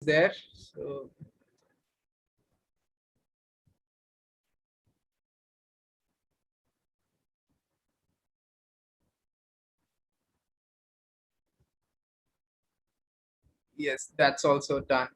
there. So yes, that's also done.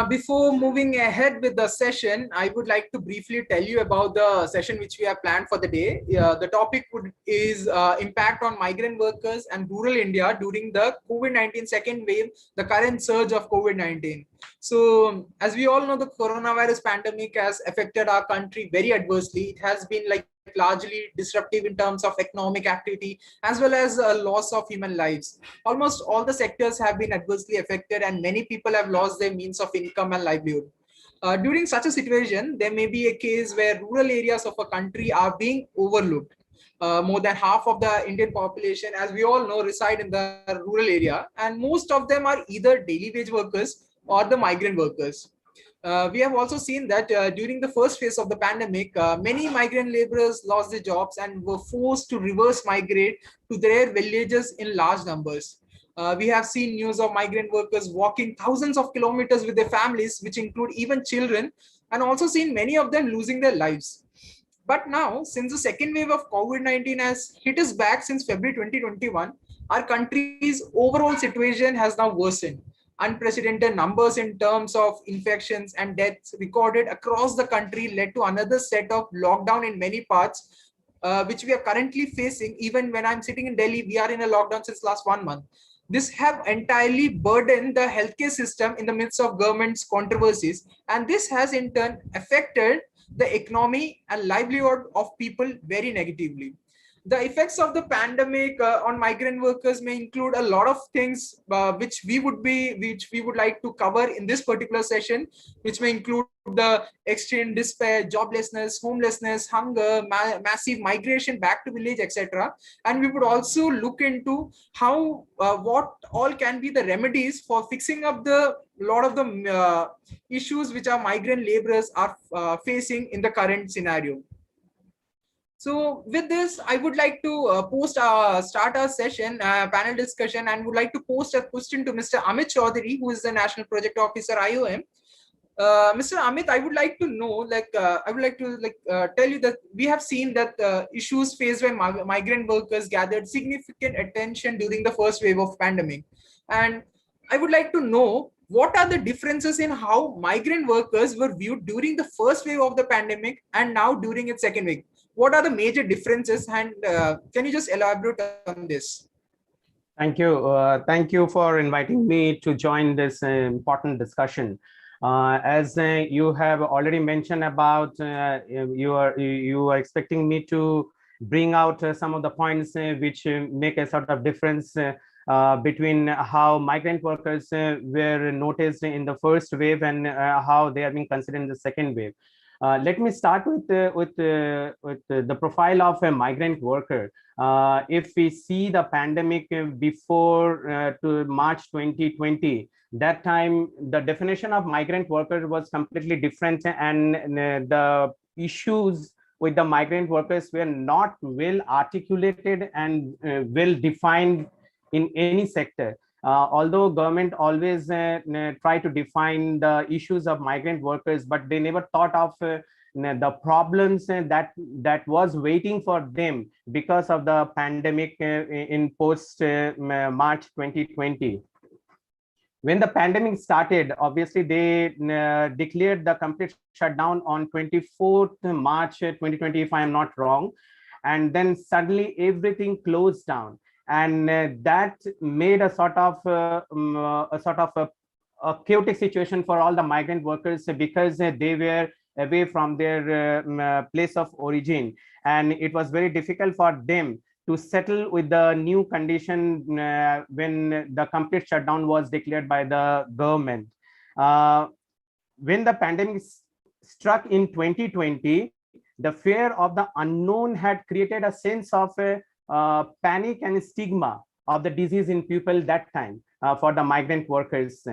Before moving ahead with the session, I would like to briefly tell you about the session which we have planned for the day. The topic is impact on migrant workers and rural India during the COVID-19 second wave, the current surge of COVID-19. So, as we all know, the coronavirus pandemic has affected our country very adversely. It has been like largely disruptive in terms of economic activity as well as loss of human lives. Almost all the sectors have been adversely affected and many people have lost their means of income and livelihood. During such a situation, there may be a case where rural areas of a country are being overlooked. More than half of the Indian population, as we all know, reside in the rural area, and most of them are either daily wage workers or the migrant workers. We have also seen that during the first phase of the pandemic, many migrant laborers lost their jobs and were forced to reverse migrate to their villages in large numbers. We have seen news of migrant workers walking thousands of kilometers with their families, which include even children, and also seen many of them losing their lives. But now, since the second wave of COVID-19 has hit us back since February 2021, our country's overall situation has now worsened. Unprecedented numbers in terms of infections and deaths recorded across the country led to another set of lockdown in many parts, which we are currently facing. Even when I'm sitting in Delhi, we are in a lockdown since last 1 month. This have entirely burdened the healthcare system in the midst of government's controversies, and this has in turn affected the economy and livelihood of people very negatively. The effects of the pandemic on migrant workers may include a lot of things which we would like to cover in this particular session, which may include the extreme despair, joblessness, homelessness, hunger, massive migration back to village, etc. And we would also look into how what all can be the remedies for fixing up the lot of the issues which our migrant laborers are facing in the current scenario. So with this, I would like to start our session, panel discussion, and would like to post a question to Mr. Amit Chaudhary, who is the National Project Officer, IOM. Mr. Amit, I would like to know, I would like to tell you that we have seen that issues faced by migrant workers gathered significant attention during the first wave of pandemic. And I would like to know what are the differences in how migrant workers were viewed during the first wave of the pandemic and now during its second wave. What are the major differences, and can you just elaborate on this? Thank you. Thank you for inviting me to join this important discussion. As you have already mentioned about, you are expecting me to bring out some of the points which make a sort of difference between how migrant workers were noticed in the first wave and how they are being considered in the second wave. Let me start with the profile of a migrant worker. If we see the pandemic before to March 2020, that time the definition of migrant worker was completely different, and the issues with the migrant workers were not well articulated and well defined in any sector. Although government always try to define the issues of migrant workers, but they never thought of the problems that was waiting for them because of the pandemic in post March 2020. When the pandemic started, obviously they declared the complete shutdown on 24th March 2020, if I am not wrong, and then suddenly everything closed down. And that made a sort of a chaotic situation for all the migrant workers, because they were away from their place of origin, and it was very difficult for them to settle with the new condition when the complete shutdown was declared by the government. When the pandemic struck in 2020, the fear of the unknown had created a sense of panic and stigma of the disease in people that time for the migrant workers.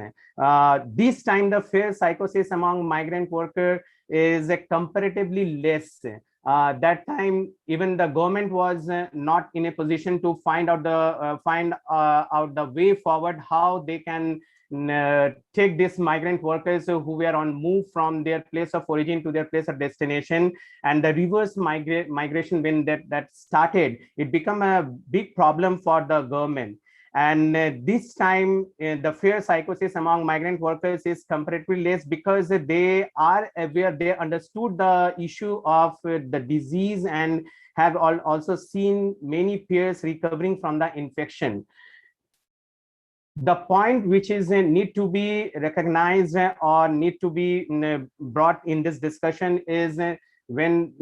This time the fear psychosis among migrant workers is comparatively less. That time, even the government was not in a position to find out the way forward, how they can take these migrant workers who were on move from their place of origin to their place of destination. And the reverse migration, when that started, it became a big problem for the government. And this time, the fear psychosis among migrant workers is comparatively less, because they are aware, they understood the issue of the disease, and have also seen many peers recovering from the infection. The point which is need to be recognized or need to be brought in this discussion is when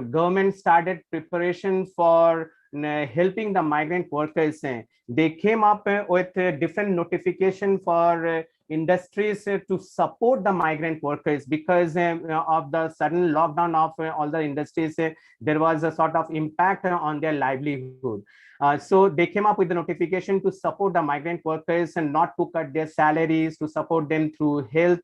government started preparation for helping the migrant workers, they came up with different notification for industries to support the migrant workers, because of the sudden lockdown of all the industries, there was a sort of impact on their livelihood. So they came up with the notification to support the migrant workers and not to cut their salaries, to support them through health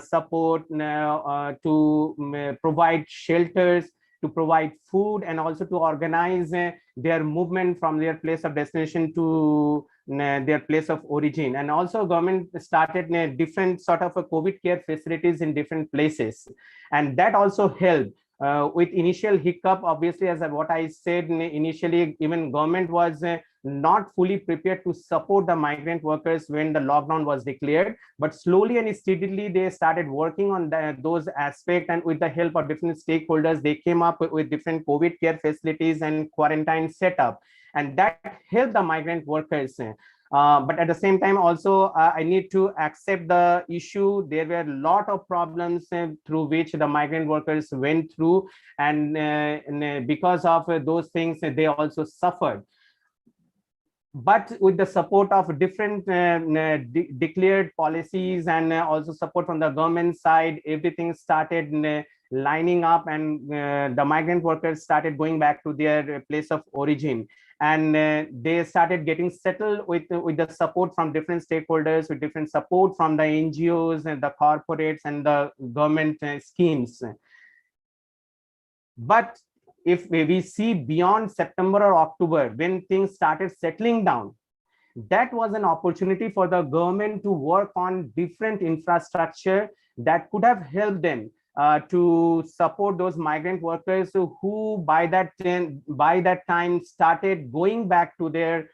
support, to provide shelters, to provide food, and also to organize their movement from their place of destination to their place of origin. And also government started different sort of a COVID care facilities in different places, and that also helped. With initial hiccup, obviously, as what I said initially, even government was not fully prepared to support the migrant workers when the lockdown was declared, but slowly and steadily they started working on those aspects, and with the help of different stakeholders, they came up with different COVID care facilities and quarantine setup, and that helped the migrant workers. But at the same time, also, I need to accept the issue. There were a lot of problems through which the migrant workers went through, and because of those things, they also suffered. But with the support of different declared policies, and also support from the government side, everything started lining up, and the migrant workers started going back to their place of origin, and they started getting settled with the support from different stakeholders, with different support from the NGOs and the corporates and the government schemes. But if we see beyond September or October, when things started settling down, that was an opportunity for the government to work on different infrastructure that could have helped them to support those migrant workers who by that time started going back to their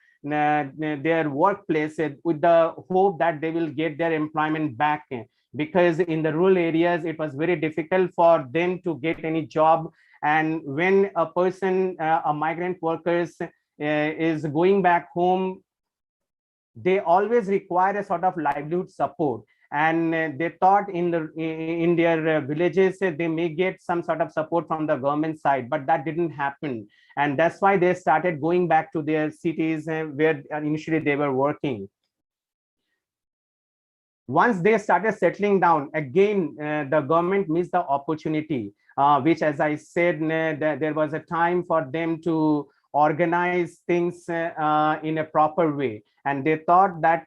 workplace with the hope that they will get their employment back, because in the rural areas it was very difficult for them to get any job. And when a person, a migrant workers is going back home, they always require a sort of livelihood support, and they thought in their villages they may get some sort of support from the government side, but that didn't happen, and that's why they started going back to their cities where initially they were working. Once they started settling down, again the government missed the opportunity, which, as I said, there was a time for them to organize things in a proper way, and they thought that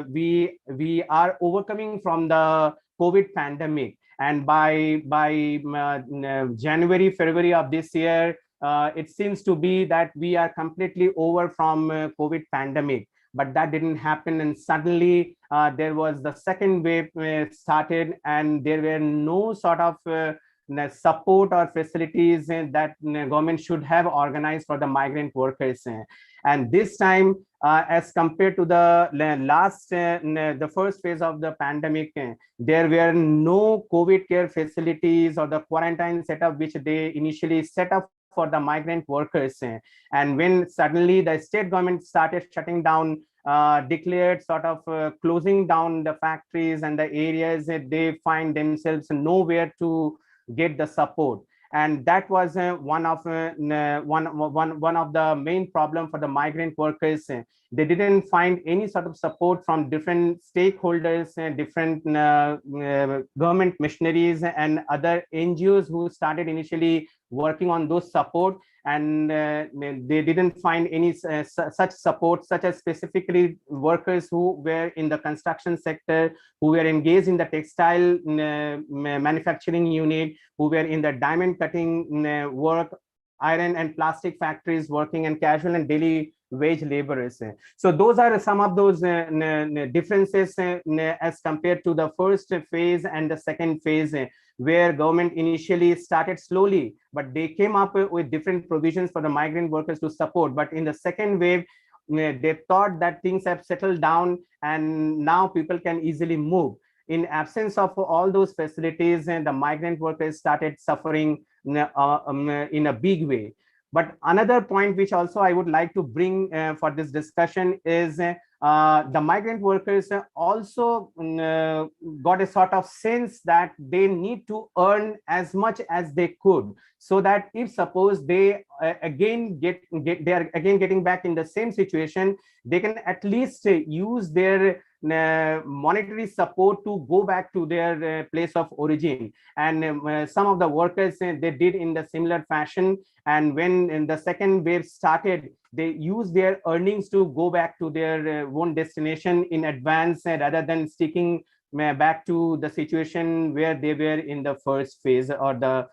we are overcoming from the COVID pandemic, and by January, February of this year, it seems to be that we are completely over from COVID pandemic. But that didn't happen, and suddenly there was the second wave started, and there were no sort of support or facilities that government should have organized for the migrant workers. And this time, as compared to the last, the first phase of the pandemic, there were no COVID care facilities or the quarantine setup which they initially set up for the migrant workers. And when suddenly the state government started shutting down, declared sort of closing down the factories and the areas, they find themselves nowhere to get the support. And that was one of the main problem for the migrant workers. They didn't find any sort of support from different stakeholders, different government missionaries and other NGOs who started initially working on those support. and they didn't find any such support, such as specifically workers who were in the construction sector, who were engaged in the textile manufacturing unit, who were in the diamond cutting work, iron and plastic factories working, and casual and daily wage laborers. So those are some of those differences as compared to the first phase and the second phase, where government initially started slowly, but they came up with different provisions for the migrant workers to support. But in the second wave, they thought that things have settled down and now people can easily move. In absence of all those facilities, and the migrant workers started suffering in a big way. But another point which also I would like to bring for this discussion is the migrant workers also got a sort of sense that they need to earn as much as they could, so that if suppose they they are again getting back in the same situation, they can at least use their monetary support to go back to their place of origin. And some of the workers, they did in the similar fashion, and when in the second wave started, they used their earnings to go back to their own destination in advance, rather than sticking back to the situation where they were in the first phase, or the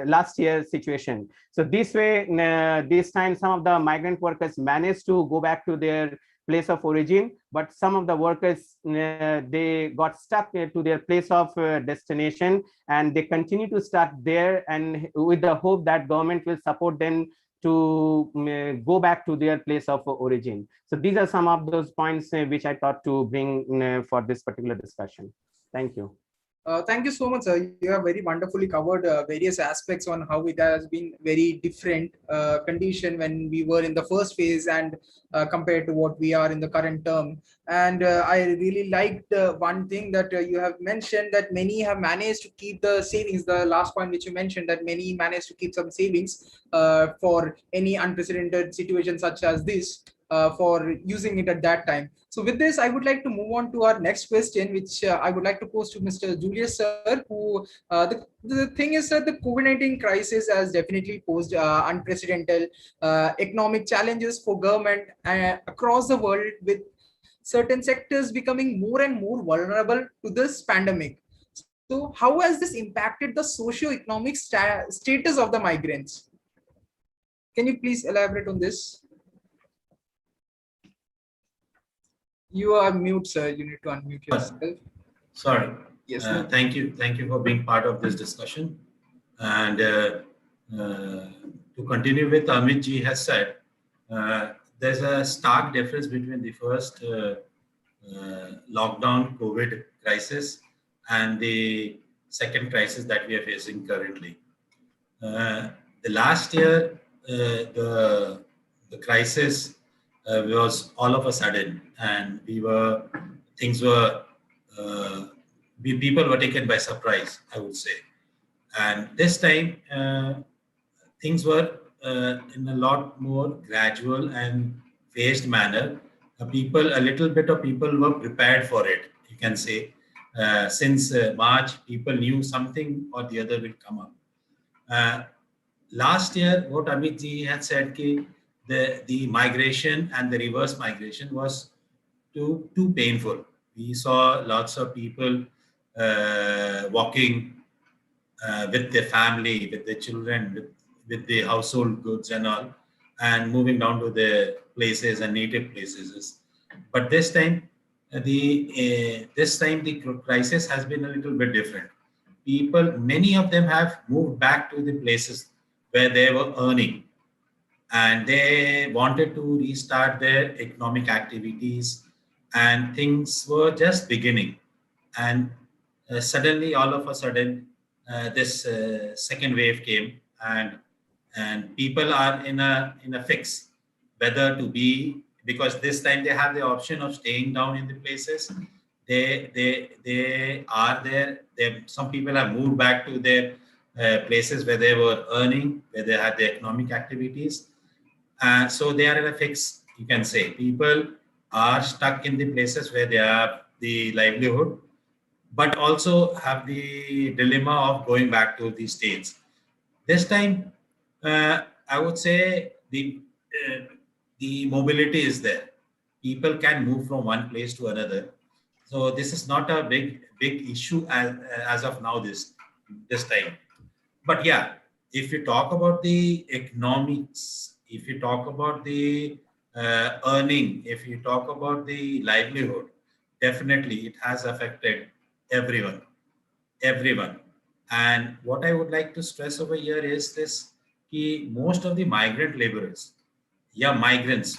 last year situation. So this way, this time some of the migrant workers managed to go back to their place of origin, but some of the workers, they got stuck to their place of destination, and they continue to start there, and with the hope that government will support them to go back to their place of origin. So these are some of those points which I thought to bring for this particular discussion. Thank you. Thank you so much, sir. You have very wonderfully covered various aspects on how it has been very different condition when we were in the first phase and compared to what we are in the current term. And I really liked one thing that you have mentioned, that many have managed to keep the savings. The last point which you mentioned, that many managed to keep some savings for any unprecedented situation such as this, for using it at that time. So with this, I would like to move on to our next question, which I would like to pose to Mr. Julius, sir, who the thing is that the COVID-19 crisis has definitely posed unprecedented economic challenges for government across the world, with certain sectors becoming more and more vulnerable to this pandemic. So how has this impacted the socio-economic status of the migrants? Can you please elaborate on this? You are mute, sir. You need to unmute yourself. Sorry. Yes. Thank you. Thank you for being part of this discussion. And to continue with Amit ji has said, there's a stark difference between the first lockdown COVID crisis and the second crisis that we are facing currently. The last year, the crisis was all of a sudden, and people were taken by surprise, I would say. And this time, things were in a lot more gradual and phased manner. A little bit of people were prepared for it, you can say. Since March, people knew something or the other will come up. Last year, what Amit ji had said, the migration and the reverse migration was too painful. We saw lots of people walking with their family, with their children, with the household goods and all, and moving down to their places and native places. But this time, the crisis has been a little bit different. Many of them have moved back to the places where they were earning, and they wanted to restart their economic activities, and things were just beginning. And suddenly, all of a sudden, this second wave came, and people are in a fix whether to be, because this time they have the option of staying down in the places. They are there. Some people have moved back to their places where they were earning, where they had their economic activities. So they are in a fix, you can say. People are stuck in the places where they have the livelihood, but also have the dilemma of going back to the states. This time, I would say the mobility is there. People can move from one place to another. So this is not a big issue as of now this time. But yeah, if you talk about the economics, if you talk about the earning, if you talk about the livelihood, definitely it has affected everyone, everyone. And what I would like to stress over here is this: key most of the migrant laborers, yeah, migrants,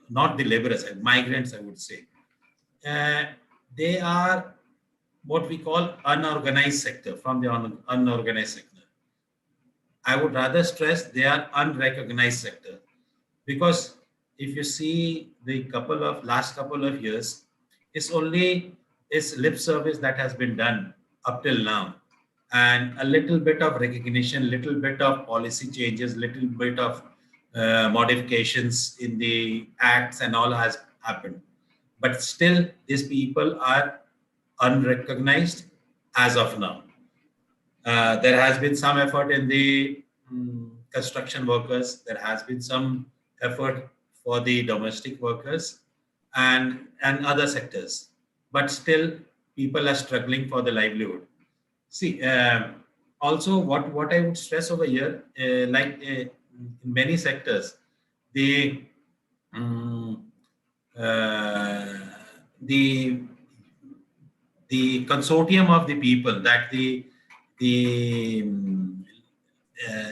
not the laborers, migrants, I would say, uh, they are what we call unorganized sector, from the unorganized sector. I would rather stress they are unrecognized sector, because if you see the last couple of years, it's only it's lip service that has been done up till now, and a little bit of recognition, little bit of policy changes, little bit of modifications in the acts and all has happened, but still these people are unrecognized as of now. There has been some effort in the construction workers. There has been some effort for the domestic workers and other sectors, but still people are struggling for the livelihood. See, also what I would stress over here, in many sectors, the um, uh, the the consortium of the people that the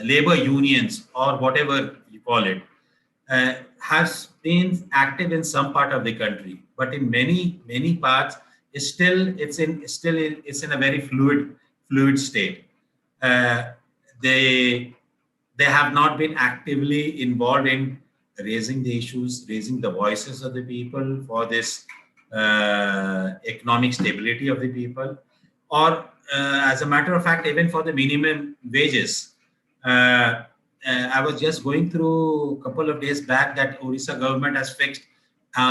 labor unions or whatever you call it has been active in some part of the country, but in many parts it's in a very fluid state. uh, they they have not been actively involved in raising the issues, raising the voices of the people for this economic stability of the people, or as a matter of fact, even for the minimum wages. Uh, I was just going through a couple of days back that Orissa government has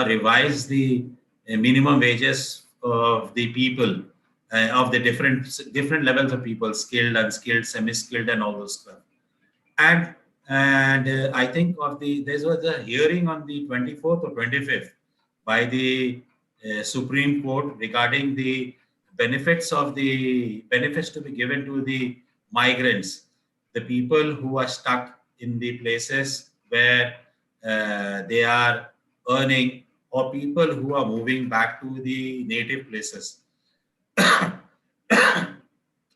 revised the minimum wages of the people, of the different levels of people, skilled, unskilled, semi-skilled, and all those stuff. And I think there was a hearing on the 24th or 25th by the Supreme Court regarding the benefits to be given to the migrants, the people who are stuck in the places where they are earning, or people who are moving back to the native places.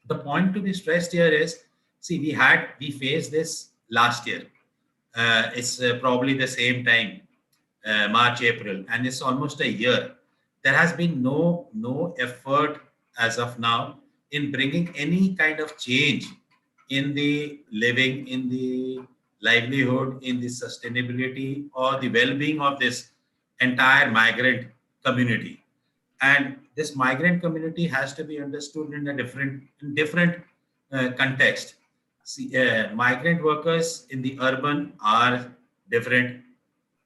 The point to be stressed here is, see, we faced this last year. It's probably the same time, March, April, and it's almost a year. There has been no effort as of now in bringing any kind of change in the living, in the livelihood, in the sustainability, or the well-being of this entire migrant community. And this migrant community has to be understood in a different context. See, migrant workers in the urban are different.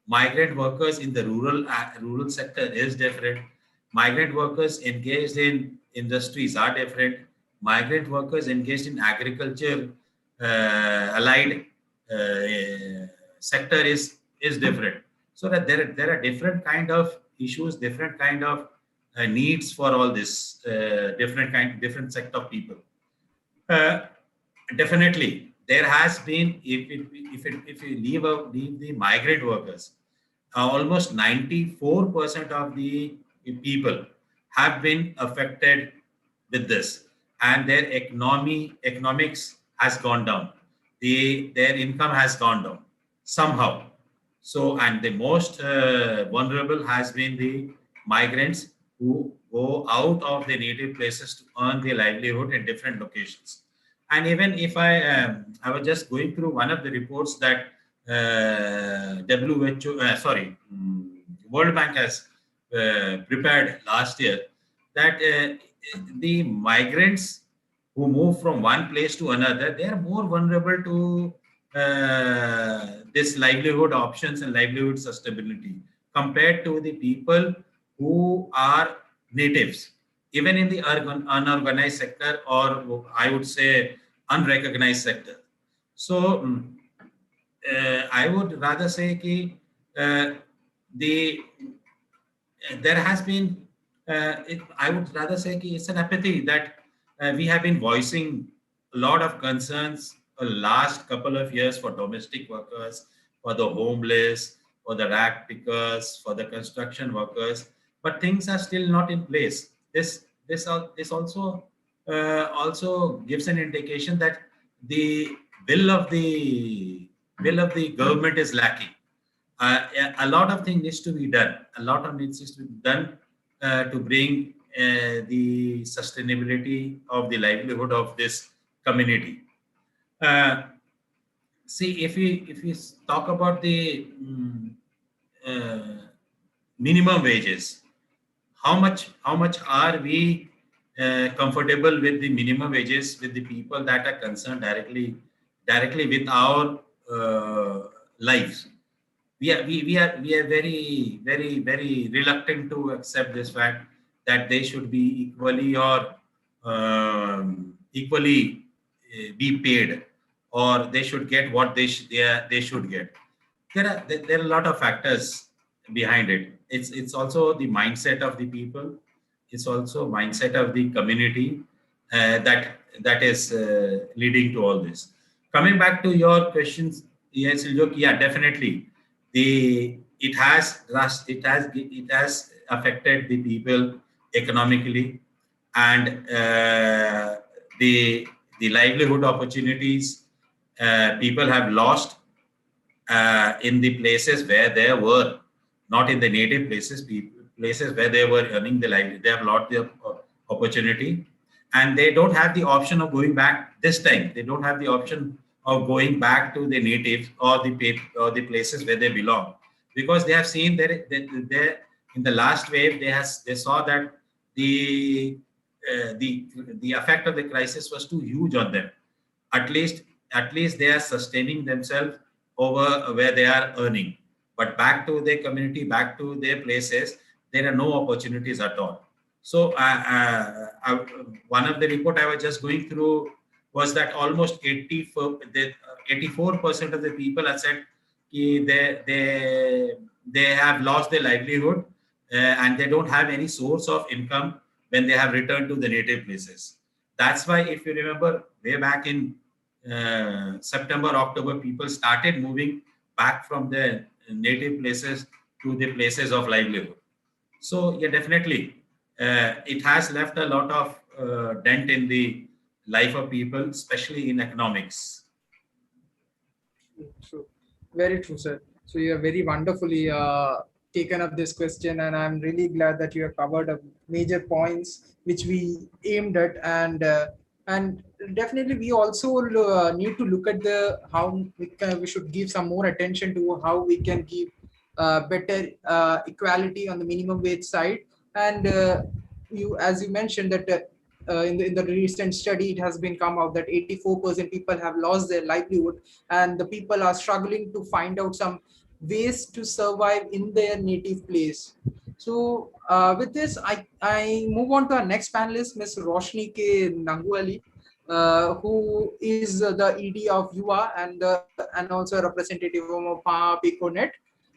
Migrant workers in the rural sector is different. Migrant workers engaged in industries are different. Migrant workers engaged in agriculture, allied sector is different. So that there are different kind of issues, different kind of needs for all this different sect of people. Uh, Definitely, there has been, if you leave the migrant workers, almost 94% of the people have been affected with this, and their economics has gone down. Their income has gone down somehow. So, and the most vulnerable has been the migrants who go out of the native places to earn their livelihood in different locations. And even if I was just going through one of the reports that World Bank has prepared last year, that the migrants who move from one place to another, they are more vulnerable to this livelihood options and livelihood sustainability compared to the people who are natives. Even in the unorganized sector, or I would say unrecognized sector. So I would rather say the there has been, I would rather say it's an apathy that we have been voicing a lot of concerns a last couple of years for domestic workers, for the homeless, for the rag pickers, for the construction workers, but things are still not in place. This also gives an indication that the will of the government is lacking. A lot of things needs to be done. A lot of needs to be done to bring the sustainability of the livelihood of this community. Uh, See, if we talk about the uh, minimum wages, how much are we comfortable with the minimum wages with the people that are concerned directly with our lives? We are very reluctant to accept this fact that they should be equally be paid, or they should get what they should get. There are a lot of factors behind it. It's also the mindset of the people. It's also mindset of the community that is leading to all this. Coming back to your questions, yes, look, yeah, definitely. It has affected the people economically, and the livelihood opportunities people have lost in the places where they were, not in the native places, places where they were earning the livelihood. They have lost the opportunity, and they don't have the option of going back this time. They don't have the option of going back to the native or the places where they belong, because they have seen that they in the last wave they saw that the the effect of the crisis was too huge on them. At least they are sustaining themselves over where they are earning, but back to their community, back to their places, there are no opportunities at all. So one of the report I was just going through was that almost 84% of the people have said they have lost their livelihood, and they don't have any source of income when they have returned to the native places. That's why, if you remember, way back in September, October, people started moving back from their native places to the places of livelihood. So, yeah, definitely, it has left a lot of dent in the life of people, especially in economics. True. Very true, sir. So you have very wonderfully taken up this question, and I'm really glad that you have covered major points which we aimed at, and definitely we also need to look at the how we should give some more attention to how we can give better equality on the minimum wage side. And you, as you mentioned, that in the recent study, it has been come out that 84% people have lost their livelihood, and the people are struggling to find out some ways to survive in their native place. So with this, I move on to our next panelist, Ms. Roshni K. Nanguali, who is the ED of UA and also a representative of Piconet.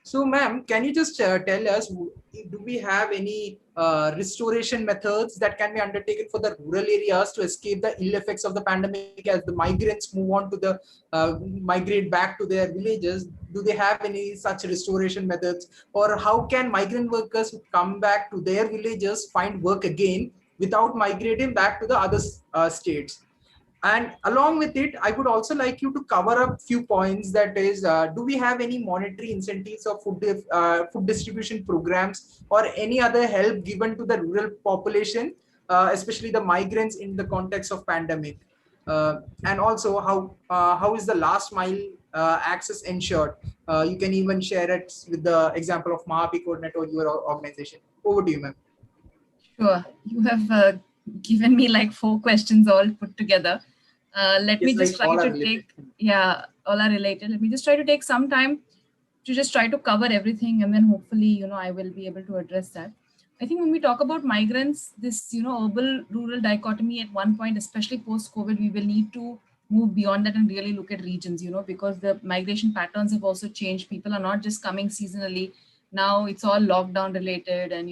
So, ma'am, can you just tell us, do we have any restoration methods that can be undertaken for the rural areas to escape the ill effects of the pandemic as the migrants move on to the migrate back to their villages? Do they have any such restoration methods, or how can migrant workers who come back to their villages find work again without migrating back to the other states? And along with it, I would also like you to cover up few points. That is, do we have any monetary incentives or food distribution programs or any other help given to the rural population, especially the migrants in the context of pandemic? And also, how is the last mile access ensured? You can even share it with the example of Mahapi Coordinate or your organization. Over to you, ma'am. Sure. You have given me like 4 questions all put together. Let me just try to take, all are related. Let me just try to take some time to just try to cover everything, and then hopefully, I will be able to address that. I think when we talk about migrants, this, urban rural dichotomy at one point, especially post-COVID, we will need to move beyond that and really look at regions, because the migration patterns have also changed. People are not just coming seasonally. Now it's all lockdown related and,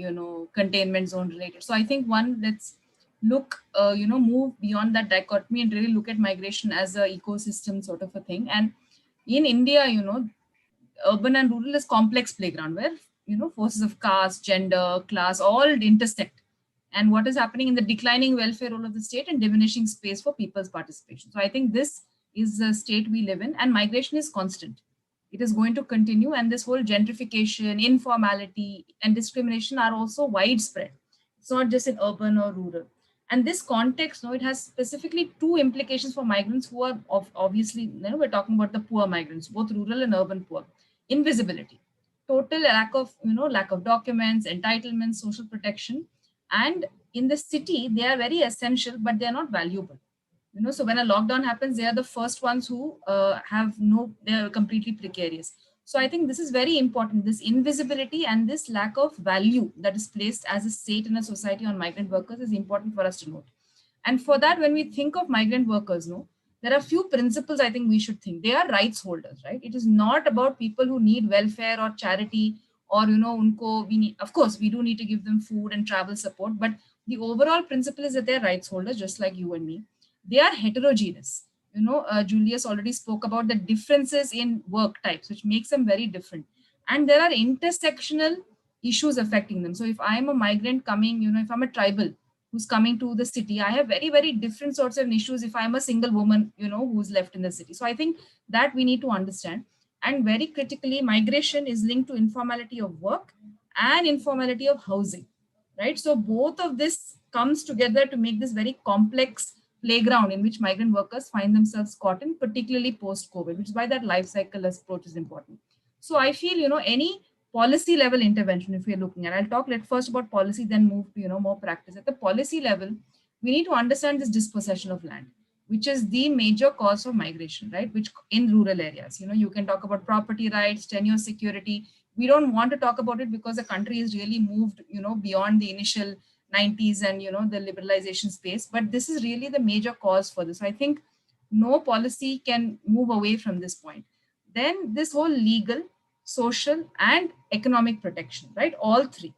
containment zone related. So I think let's look, move beyond that dichotomy and really look at migration as a ecosystem sort of a thing. And in India, urban and rural is complex playground where, forces of caste, gender, class, all intersect. And what is happening in the declining welfare role of the state and diminishing space for people's participation. So I think this is the state we live in, and migration is constant. It is going to continue, and this whole gentrification, informality, and discrimination are also widespread. It's not just in urban or rural. And this context, it has specifically two implications for migrants who are obviously, we're talking about the poor migrants, both rural and urban poor. Invisibility, total lack of documents, entitlements, social protection. And in the city, they are very essential, but they are not valuable. So when a lockdown happens, they are the first ones who they're completely precarious. So I think this is very important. This invisibility and this lack of value that is placed as a state in a society on migrant workers is important for us to note. And for that, when we think of migrant workers, there are a few principles I think we should think. They are rights holders, right? It is not about people who need welfare or charity or, of course, we do need to give them food and travel support, but the overall principle is that they're rights holders, just like you and me. They are heterogeneous. Julius already spoke about the differences in work types, which makes them very different. And there are intersectional issues affecting them. So if I'm a migrant coming, if I'm a tribal who's coming to the city, I have very, very different sorts of issues if I'm a single woman, who's left in the city. So I think that we need to understand. And very critically, migration is linked to informality of work and informality of housing, right? So both of this comes together to make this very complex playground in which migrant workers find themselves caught in, particularly post-COVID, which is why that life cycle approach is important. So I feel, any policy level intervention, if we're looking at, I'll talk first about policy, then move to, more practice. At the policy level, we need to understand this dispossession of land, which is the major cause of migration, right? Which in rural areas, you can talk about property rights, tenure security. We don't want to talk about it because the country has really moved, beyond the initial 90s and, the liberalization space. But this is really the major cause for this. I think no policy can move away from this point. Then this whole legal, social, and economic protection, right? All three.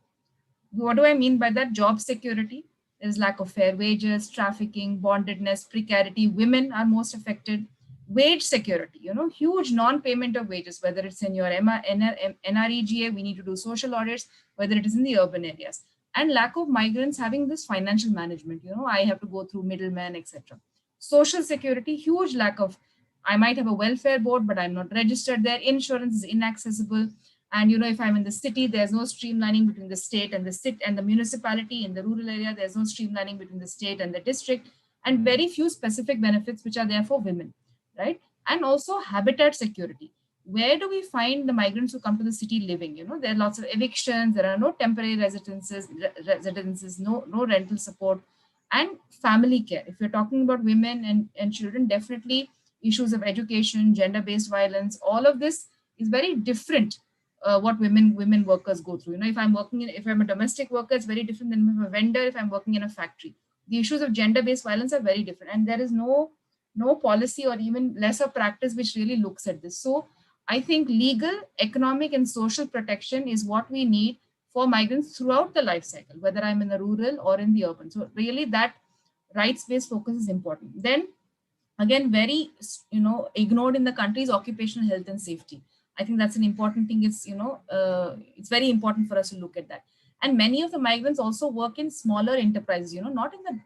What do I mean by that? Job security. There is lack of fair wages, trafficking, bondedness, precarity. Women are most affected. Wage security, huge non-payment of wages, whether it's in your NREGA, we need to do social audits, whether it is in the urban areas. And lack of migrants having this financial management, I have to go through middlemen, etc. Social security, huge lack of, I might have a welfare board, but I'm not registered there. Insurance is inaccessible. And, if I'm in the city, there's no streamlining between the state and the municipality. In the rural area, there's no streamlining between the state and the district, and very few specific benefits which are there for women, right? And also habitat security. Where do we find the migrants who come to the city living? There are lots of evictions, there are no temporary residences, no rental support, and family care. If you're talking about women and children, definitely issues of education, gender-based violence, all of this is very different. What women workers go through. If I'm a domestic worker, it's very different than if I'm a vendor, if I'm working in a factory. The issues of gender-based violence are very different, and there is no policy or even lesser practice which really looks at this. So I think legal, economic, and social protection is what we need for migrants throughout the life cycle, whether I'm in the rural or in the urban. So really that rights-based focus is important. Then again, very, ignored in the country is occupational health and safety. I think that's an important thing. It's, it's very important for us to look at that. And many of the migrants also work in smaller enterprises, not in the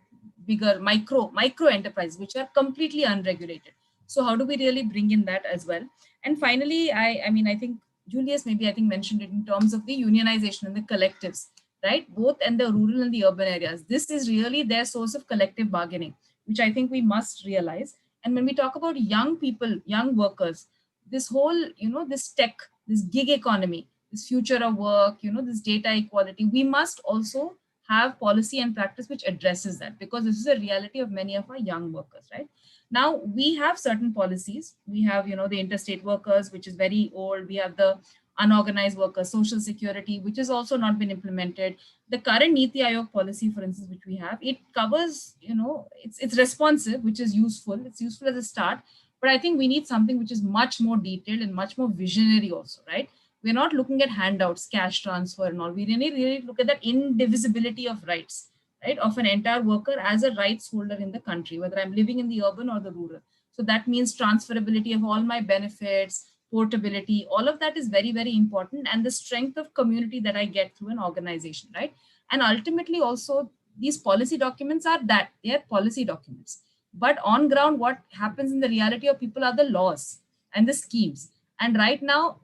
bigger micro enterprises, which are completely unregulated. So how do we really bring in that as well? And finally, I think Julius mentioned it in terms of the unionization and the collectives, right? Both in the rural and the urban areas. This is really their source of collective bargaining, which I think we must realize. And when we talk about young people, young workers, this whole, this tech, this gig economy, this future of work, this data equality, we must also have policy and practice which addresses that, because this is a reality of many of our young workers, right? Now, we have certain policies. We have, the interstate workers, which is very old. We have the unorganized workers, social security, which has also not been implemented. The current Niti Aayog policy, for instance, which we have, it covers, it's responsive, which is useful. It's useful as a start, but I think we need something which is much more detailed and much more visionary also, right? We're not looking at handouts, cash transfer and all. We really look at that indivisibility of rights, right, of an entire worker as a rights holder in the country, whether I'm living in the urban or the rural. So that means transferability of all my benefits, portability, all of that is very, very important, and the strength of community that I get through an organization, right? And ultimately also, these policy documents are that, they are policy documents. But on ground, what happens in the reality of people are the laws and the schemes. And right now,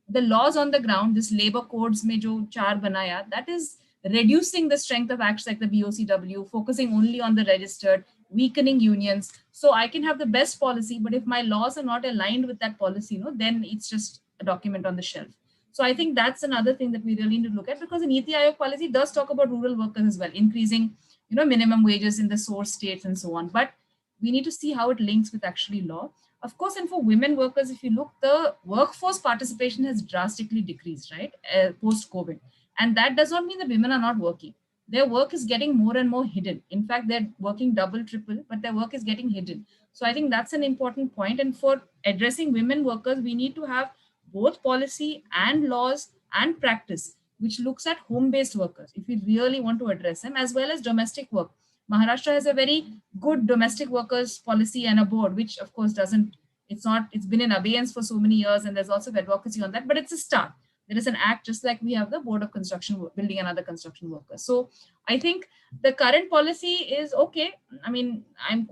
the laws on the ground, this labor codes mein jo char banaya, that is reducing the strength of acts like the BOCW, focusing only on the registered, weakening unions. So I can have the best policy, but if my laws are not aligned with that policy, then it's just a document on the shelf. So I think that's another thing that we really need to look at, because the Niti Aayog policy does talk about rural workers as well, increasing, minimum wages in the source states and so on. But we need to see how it links with actually law. Of course, and for women workers, if you look, the workforce participation has drastically decreased, right, post-COVID. And that does not mean that women are not working. Their work is getting more and more hidden. In fact, they're working double, triple, but their work is getting hidden. So I think that's an important point. And for addressing women workers, we need to have both policy and laws and practice, which looks at home-based workers, if we really want to address them, as well as domestic work. Maharashtra has a very good domestic workers policy and a board, which of course it's been in abeyance for so many years, and there's also advocacy on that, but it's a start. There is an act, just like we have the Board of Construction, Building and Other Construction Workers. So I think the current policy is okay. I mean, I'm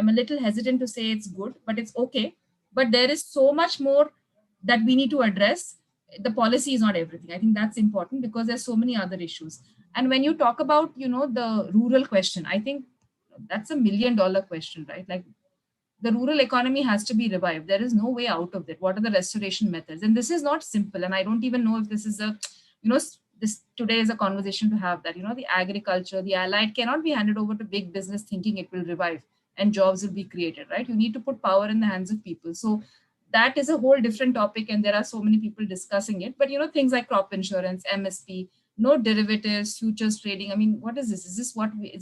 a little hesitant to say it's good, but it's okay. But there is so much more that we need to address. The policy is not everything. I think that's important because there's so many other issues. And when you talk about, the rural question, I think that's $1 million question, right? Like, the rural economy has to be revived. There is no way out of it. What are the restoration methods? And this is not simple. And I don't even know if this is this today is a conversation to have that, the agriculture, the allied cannot be handed over to big business thinking it will revive and jobs will be created, right? You need to put power in the hands of people. So that is a whole different topic. And there are so many people discussing it, but things like crop insurance, MSP, no derivatives, futures trading. I mean, what is this? Is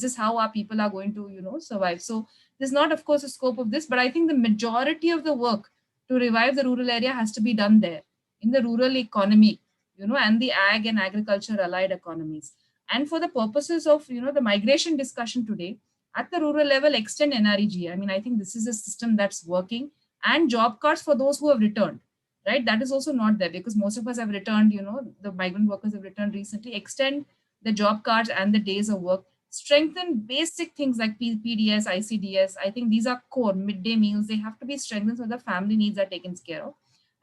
this how our people are going to, survive? So there's not, of course, a scope of this, but I think the majority of the work to revive the rural area has to be done there in the rural economy, and the ag and agriculture allied economies. And for the purposes of, the migration discussion today, at the rural level, extend NREG. I mean, I think this is a system that's working, and job cards for those who have returned, right? That is also not there because most of us have returned, the migrant workers have returned recently. Extend the job cards and the days of work. Strengthen basic things like PDS, ICDS. I think these are core. Midday meals, they have to be strengthened so the family needs are taken care of.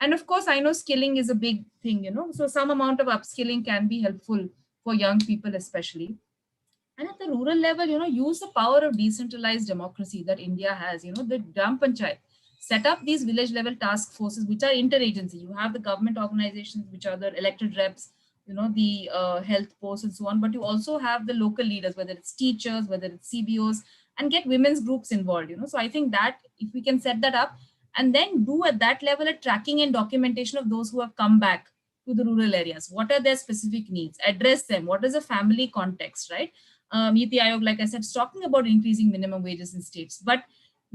And of course, I know skilling is a big thing, so some amount of upskilling can be helpful for young people especially. And at the rural level, use the power of decentralized democracy that India has, the Gram Panchayat. Set up these village level task forces, which are interagency. You have the government organizations, which are the elected reps, the health posts and so on, but you also have the local leaders, whether it's teachers, whether it's CBOs, and get women's groups involved, So I think that if we can set that up and then do at that level a tracking and documentation of those who have come back to the rural areas, what are their specific needs, address them, what is the family context, right? Niti Aayog, like I said, is talking about increasing minimum wages in states, but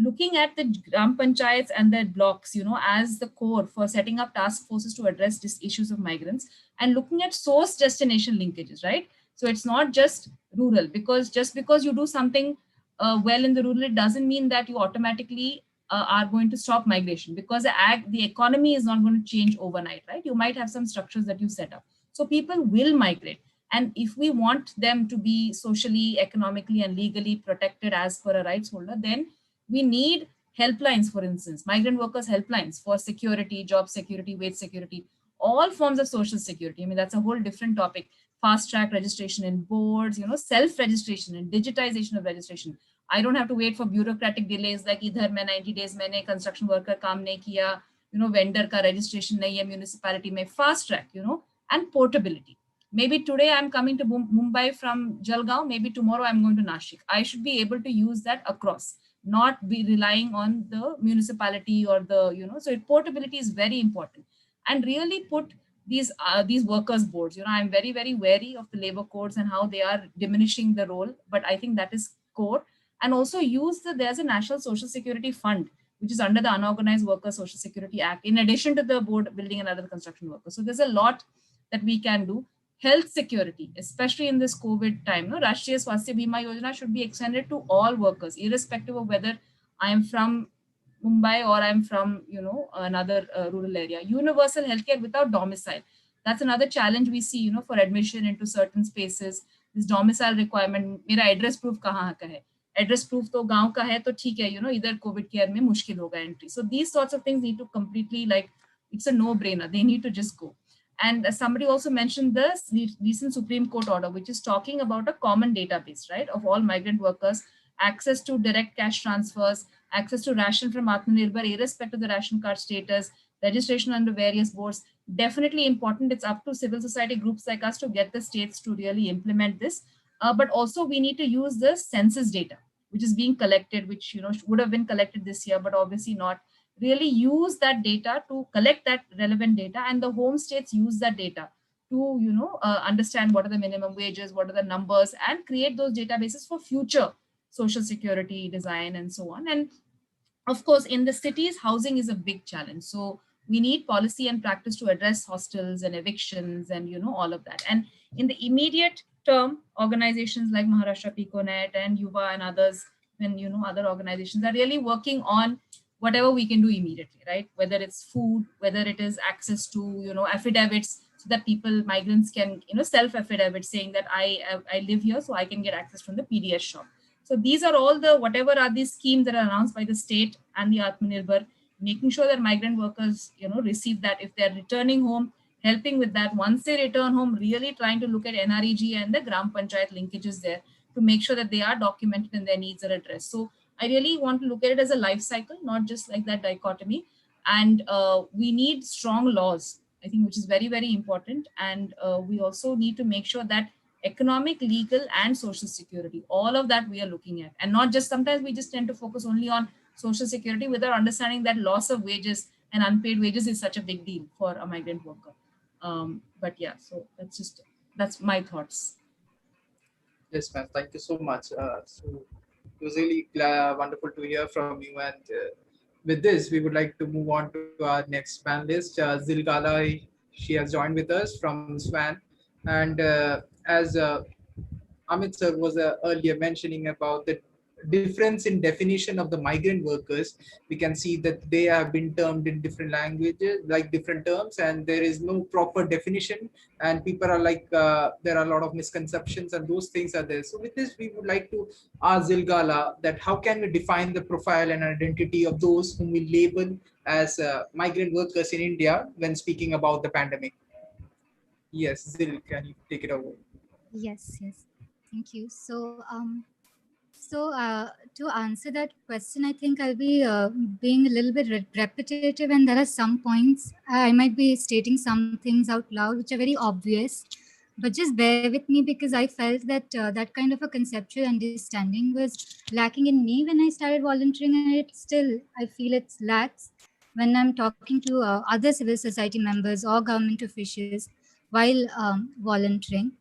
looking at the Gram Panchayats and their blocks, as the core for setting up task forces to address these issues of migrants, and looking at source destination linkages, right? So it's not just rural, because just because you do something well in the rural, it doesn't mean that you automatically are going to stop migration, because the economy is not going to change overnight, right? You might have some structures that you set up. So people will migrate. And if we want them to be socially, economically, and legally protected as per a rights holder, then we need helplines, for instance, migrant workers helplines for security, job security, wage security, all forms of social security. I mean, that's a whole different topic. Fast track registration in boards, self-registration and digitization of registration. I don't have to wait for bureaucratic delays like idhar mein 90 days maine construction worker kaam nahi kiya, vendor ka registration nahi hai municipality mein. Fast track, and portability. Maybe today I'm coming to Mumbai from Jalgaon, maybe tomorrow I'm going to Nashik. I should be able to use that across, not be relying on the municipality or the, so portability is very important. And really put these workers boards. I'm very, very wary of the labor codes and how they are diminishing the role, but I think that is core. And also there's a National Social Security Fund, which is under the Unorganized Workers Social Security Act, in addition to the board building and other construction workers. So there's a lot that we can do. Health security, especially in this COVID time, Rashtriya Swasthya Bima Yojana should be extended to all workers, irrespective of whether I am from Mumbai or I'm from, another rural area. Universal healthcare without domicile. That's another challenge we see, for admission into certain spaces. This domicile requirement, मेरा address proof कहाँ का है? Address proof तो गांव का है तो ठीक है, इधर COVID care में मुश्किल होगा entry. So these sorts of things need to completely, it's a no-brainer. They need to just go. And somebody also mentioned the recent Supreme Court order, which is talking about a common database, right, of all migrant workers, access to direct cash transfers, access to ration from Atmanirbhar, irrespective of the ration card status, registration under various boards. Definitely important. It's up to civil society groups like us to get the states to really implement this. But also we need to use the census data, which is being collected, which would have been collected this year, but obviously not. Really use that data to collect that relevant data, and the home states use that data to understand what are the minimum wages, what are the numbers, and create those databases for future social security design and so on. And of course, in the cities, housing is a big challenge. So we need policy and practice to address hostels and evictions and all of that. And in the immediate term, organizations like Maharashtra Piconet and Yuva and others, and other organizations are really working on whatever we can do immediately, right? Whether it's food, whether it is access to affidavits, so that people, migrants, can self affidavit saying that I live here, so I can get access from the PDS shop. So these are all the whatever are these schemes that are announced by the state and the Atmanirbhar, making sure that migrant workers receive that if they're returning home, helping with that. Once they return home, really trying to look at NREG and the Gram Panchayat linkages there to make sure that they are documented and their needs are addressed. So I really want to look at it as a life cycle, not just like that dichotomy. And we need strong laws, I think, which is very, very important. And we also need to make sure that economic, legal, and social security, all of that we are looking at. And not just, sometimes we just tend to focus only on social security without understanding that loss of wages and unpaid wages is such a big deal for a migrant worker. But yeah, so that's my thoughts. Yes, ma'am. Thank you so much. So it was really wonderful to hear from you. And with this, we would like to move on to our next panelist, Zilgala. She has joined with us from SWAN. And as Amit sir was earlier mentioning about the difference in definition of the migrant workers, we can see that they have been termed in different languages, like different terms, and there is no proper definition. And people are like, there are a lot of misconceptions, and those things are there. So with this, we would like to ask Zilgala that how can we define the profile and identity of those whom we label as migrant workers in India when speaking about the pandemic? Yes, Zil, can you take it over? Yes. Thank you. To answer that question, I think I'll be being a little bit repetitive, and there are some points I might be stating some things out loud which are very obvious, but just bear with me because I felt that that kind of a conceptual understanding was lacking in me when I started volunteering, and I feel it lacks when I'm talking to other civil society members or government officials while volunteering.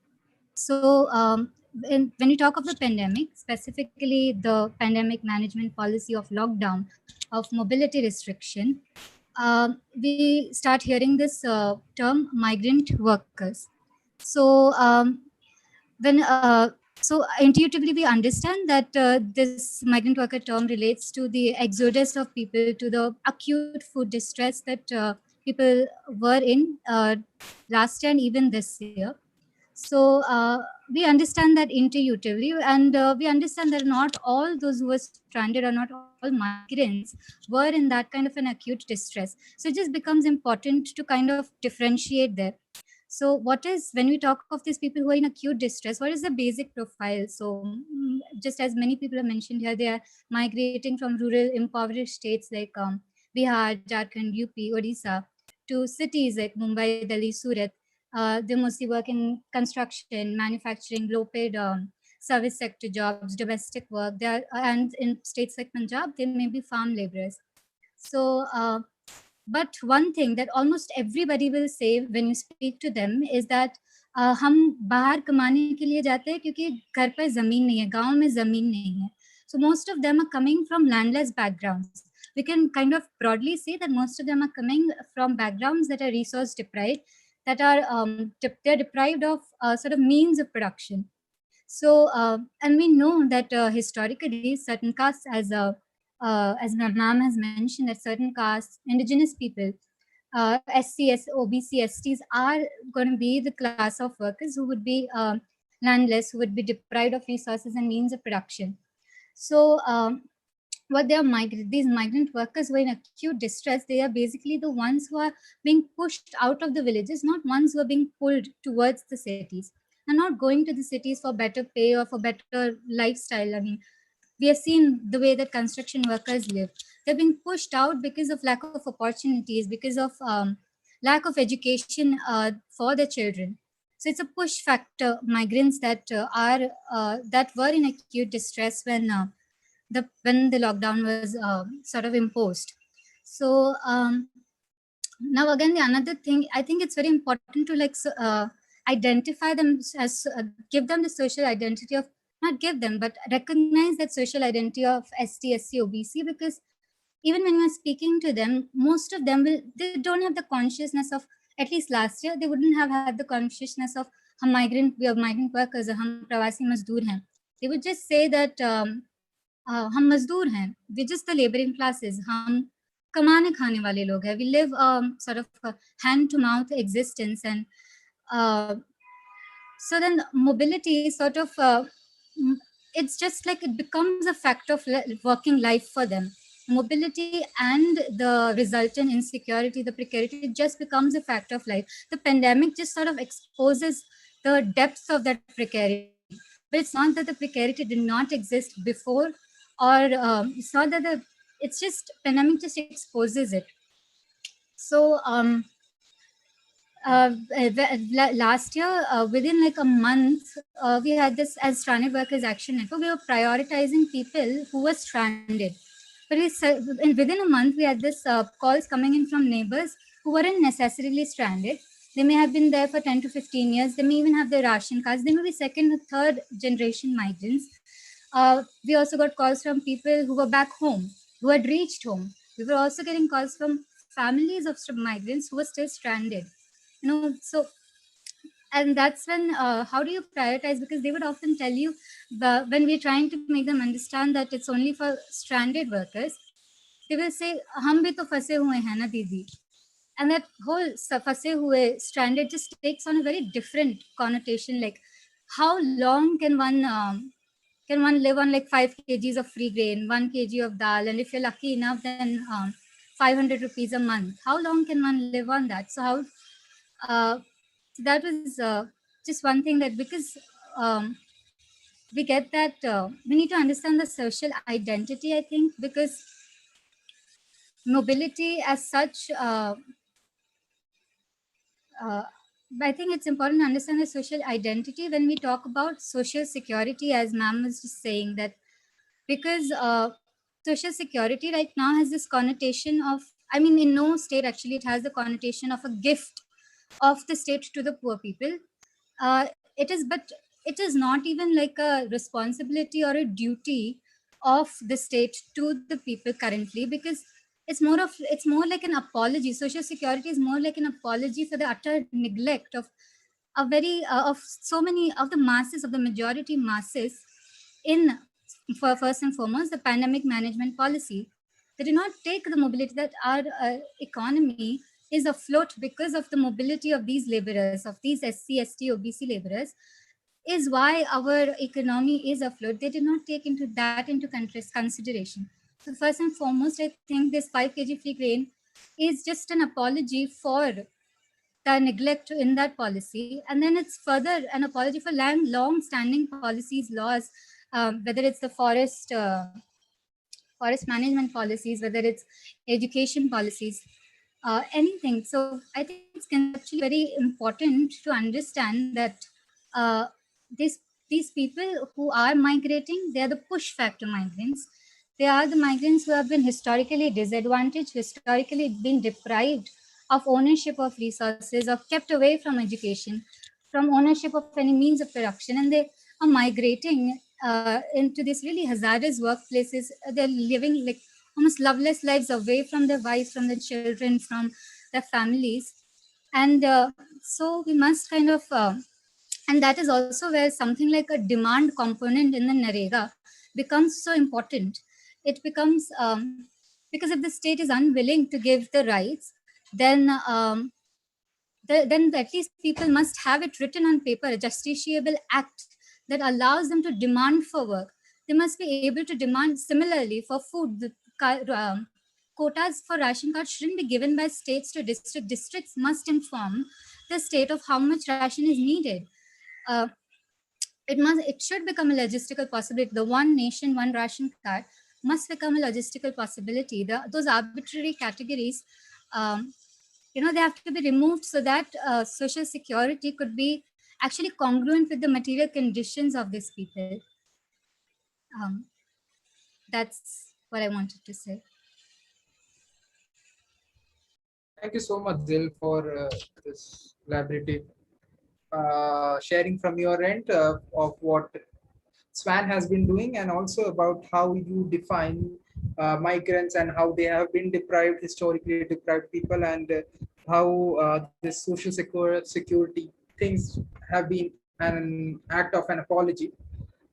So when you talk of the pandemic, specifically the pandemic management policy of lockdown, of mobility restriction, we start hearing this term migrant workers. So so intuitively we understand that this migrant worker term relates to the exodus of people, to the acute food distress that people were in last year and even this year. So we understand that intuitively, and we understand that not all those who were stranded or not all migrants were in that kind of an acute distress. So it just becomes important to kind of differentiate there. So when we talk of these people who are in acute distress, what is the basic profile? So just as many people have mentioned here, they are migrating from rural impoverished states like Bihar, Jharkhand, UP, Odisha, to cities like Mumbai, Delhi, Surat. They mostly work in construction, manufacturing, low-paid service sector jobs, domestic work. And in states like Punjab, they may be farm laborers. So But one thing that almost everybody will say when you speak to them is that हम बाहर कमाने के लिए जाते हैं क्योंकि घर पर ज़मीन नहीं है, गांव में ज़मीन नहीं है. So most of them are coming from landless backgrounds. We can kind of broadly say that most of them are coming from backgrounds that are resource deprived, that are they're deprived of sort of means of production. So and we know that historically certain castes, as ma'am has mentioned, that certain castes, indigenous people, SCS, OBC, STs are going to be the class of workers who would be landless, who would be deprived of resources and means of production. So what they are these migrant workers who are in acute distress, they are basically the ones who are being pushed out of the villages, not ones who are being pulled towards the cities. They're not going to the cities for better pay or for better lifestyle. I mean, we have seen the way that construction workers live. They're being pushed out because of lack of opportunities, because of lack of education for their children. So it's a push factor. Migrants that that were in acute distress when the lockdown was sort of imposed. So now again, the another thing, I think it's very important to identify them as give them the social identity of, not give them, but recognize that social identity of ST, SC, OBC, because even when we're speaking to them, most of them they don't have the consciousness of, at least last year, they wouldn't have had the consciousness of we are migrant workers, or hum pravasi mazdoor hain. They would just say that हम मजदूर हैं, we're just the laboring classes, हम कमाने खाने वाले लोग हैं, we live sort of a hand to mouth existence. And so then mobility sort of it's just like it becomes a fact of working life for them. Mobility and the resultant insecurity, the precarity, it just becomes a fact of life. The pandemic just sort of exposes the depths of that precarity. But it's not that the precarity did not exist before, or it's not that it's just pandemic just exposes it. So last year, within like a month, we had this as Stranded Workers Action Network. We were prioritizing people who were stranded. But within a month, we had this calls coming in from neighbors who weren't necessarily stranded. They may have been there for 10 to 15 years. They may even have their ration cards. They may be second or third generation migrants. We also got calls from people who were back home, who had reached home. We were also getting calls from families of migrants who were still stranded. You know, so, and that's when, how do you prioritize? Because they would often tell you, when we're trying to make them understand that it's only for stranded workers, they will say, hum bhi to fase hue hain na didi. And that whole fase hue, stranded, just takes on a very different connotation. Like, how long can one live on like 5 kgs of free grain, 1 kg of dal, and if you're lucky enough, then 500 rupees a month? How long can one live on that? So how that was just one thing, that because we get that we need to understand the social identity, I think, because mobility as such, I think it's important to understand the social identity when we talk about social security, as ma'am was just saying, that because social security right now has this connotation of, I mean, in no state actually it has the connotation of a gift of the state to the poor people. It is, but it is not even like a responsibility or a duty of the state to the people currently, because it's more like an apology. Social security is more like an apology for the utter neglect of a very of so many of the masses, of the majority masses, in, for first and foremost, the pandemic management policy. They do not take the mobility, that our economy is afloat because of the mobility of these laborers, of these SC, ST, OBC laborers, is why our economy is afloat. They did not take that into consideration. So first and foremost, I think this 5 kg free grain is just an apology for the neglect in that policy. And then it's further an apology for long-standing policies, laws, whether it's the forest management policies, whether it's education policies, anything. So I think it's conceptually very important to understand that these people who are migrating, they are the push factor migrants. They are the migrants who have been historically disadvantaged, historically been deprived of ownership of resources, or kept away from education, from ownership of any means of production, and they are migrating into these really hazardous workplaces. They're living like almost loveless lives away from their wives, from their children, from their families. And so we must kind of, and that is also where something like a demand component in the NREGA becomes so important. It becomes, because if the state is unwilling to give the rights, then then at least people must have it written on paper, a justiciable act that allows them to demand for work. They must be able to demand similarly for food. Quotas for ration cards shouldn't be given by states to district. Districts must inform the state of how much ration is needed. Uh, it should become a logistical possibility. The one nation, one ration card must become a logistical possibility. Those arbitrary categories, they have to be removed so that social security could be actually congruent with the material conditions of these people. That's what I wanted to say. Thank you so much, Zil, for this elaborative sharing from your end of what Swan has been doing, and also about how you define migrants and how they have been deprived, historically deprived people, and how this social security things have been an act of an apology.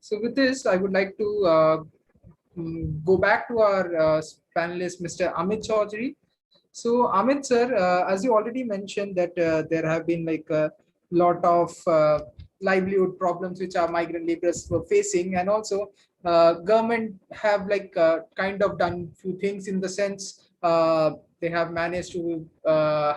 So with this, I would like to go back to our panelist, Mr. Amit Chaudhary. So Amit sir, as you already mentioned that there have been like a lot of livelihood problems which our migrant laborers were facing, and also government have like kind of done few things in the sense they have managed to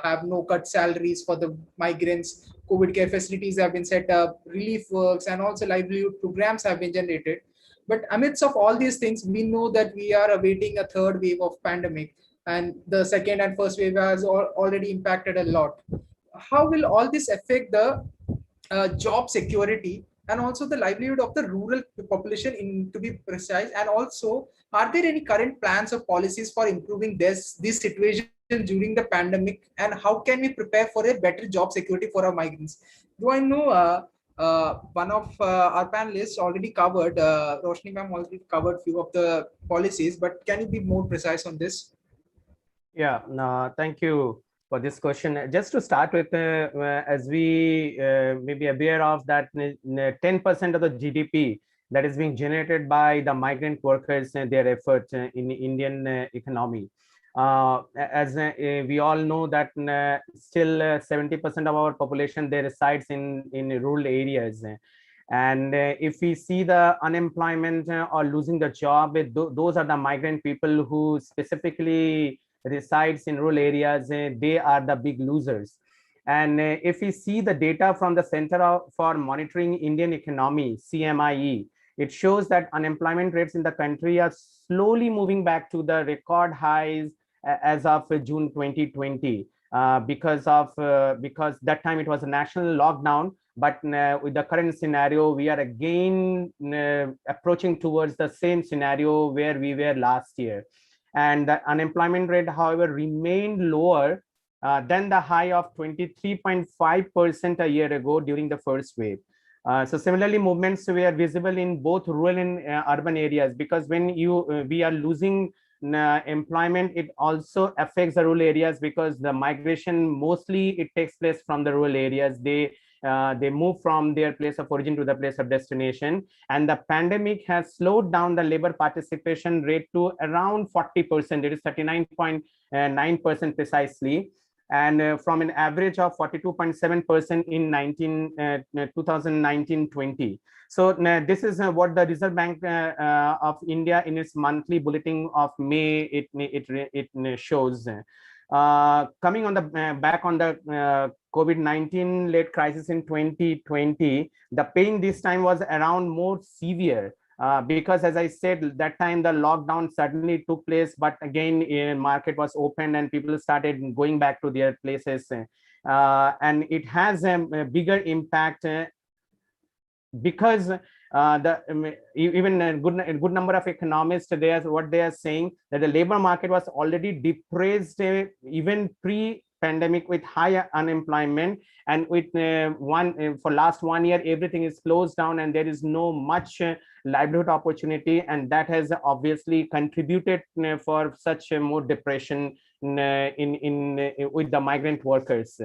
have no cut salaries for the migrants. COVID care facilities have been set up, relief works, and also livelihood programs have been generated. But amidst of all these things, we know that we are awaiting a third wave of pandemic, and the second and first wave has already impacted a lot. How will all this affect the job security and also the livelihood of the rural population, in to be precise? And also, are there any current plans or policies for improving this situation during the pandemic, and how can we prepare for a better job security for our migrants? Do I know one of our panelists already covered, Roshni ma'am already covered few of the policies, but can you be more precise on this? Yeah, no, thank you for this question. Just to start with, as we may be aware of that 10% of the GDP that is being generated by the migrant workers and their efforts in the Indian economy. As we all know that still 70% of our population, they resides in rural areas. And if we see the unemployment or losing the job, those are the migrant people who specifically resides in rural areas. They are the big losers. And if we see the data from the Center for Monitoring Indian Economy, CMIE, it shows that unemployment rates in the country are slowly moving back to the record highs as of June 2020, because that time it was a national lockdown. But with the current scenario, we are again approaching towards the same scenario where we were last year. And the unemployment rate, however, remained lower than the high of 23.5% a year ago during the first wave. So similarly, movements were visible in both rural and urban areas, because when we are losing employment, it also affects the rural areas, because the migration mostly it takes place from the rural areas. They move from their place of origin to the place of destination, and the pandemic has slowed down the labor participation rate to around 40%. It is 39.9% precisely, and from an average of 42.7% in 2019-20. So this is what the Reserve Bank of India in its monthly bulletin of May it shows. Coming on the back on the COVID-19 led crisis in 2020, the pain this time was around more severe, because as I said, that time the lockdown suddenly took place, but again market was open and people started going back to their places, and it has a bigger impact because Even a good number of economists, what they are saying, that the labor market was already depressed even pre-pandemic, with high unemployment, and with for last 1 year everything is closed down and there is no much livelihood opportunity, and that has obviously contributed for such more depression with the migrant workers.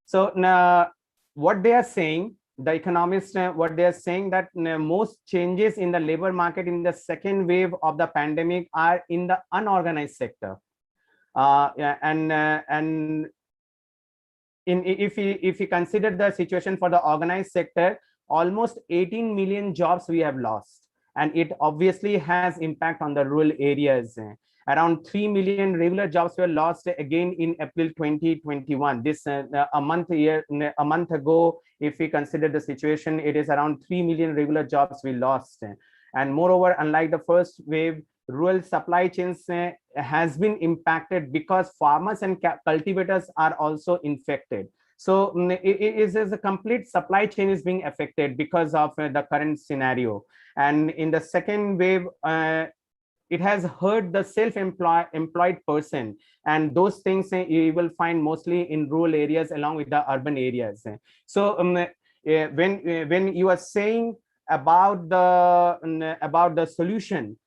So now what they are saying, the economists, what they are saying, that most changes in the labor market in the second wave of the pandemic are in the unorganized sector. If we consider the situation for the organized sector, almost 18 million jobs we have lost, and it obviously has impact on the rural areas. Around 3 million regular jobs were lost again in April 2021. This a month ago, if we consider the situation, it is around 3 million regular jobs we lost. And moreover, unlike the first wave, rural supply chains has been impacted because farmers and cultivators are also infected. So it is a complete supply chain is being affected because of the current scenario. And in the second wave, it has hurt the self-employed person, and those things you will find mostly in rural areas along with the urban areas. So when you are saying about the solution,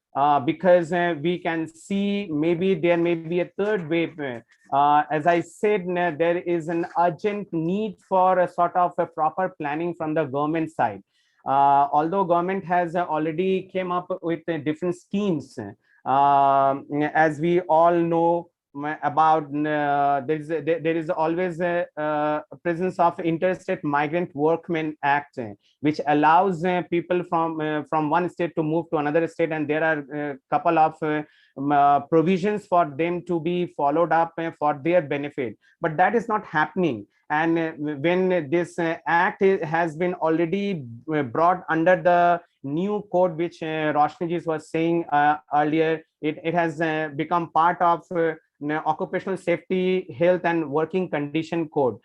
because we can see maybe there may be a third wave. As I said, there is an urgent need for a sort of a proper planning from the government side. Although government has already came up with different schemes, as we all know about, there is always a presence of Interstate Migrant Workmen Act, which allows people from one state to move to another state, and there are a couple of provisions for them to be followed up for their benefit, but that is not happening. And when this act has been already brought under the new code, which Roshni was saying earlier, it has become part of Occupational Safety, Health and Working Condition Code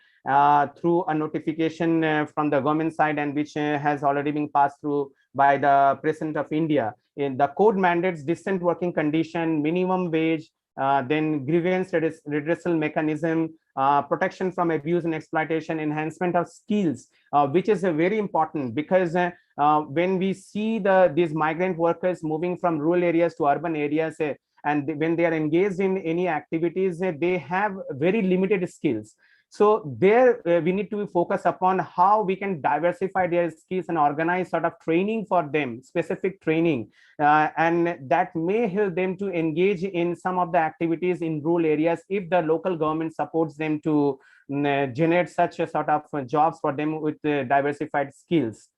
through a notification from the government side, and which has already been passed through by the President of India. In the code mandates decent working condition, minimum wage, then grievance redressal mechanism, protection from abuse and exploitation, enhancement of skills, which is very important, because when we see these migrant workers moving from rural areas to urban areas, and when they are engaged in any activities, they have very limited skills. So there we need to focus upon how we can diversify their skills and organize sort of training for them, specific training, and that may help them to engage in some of the activities in rural areas if the local government supports them to generate such a sort of jobs for them with diversified skills.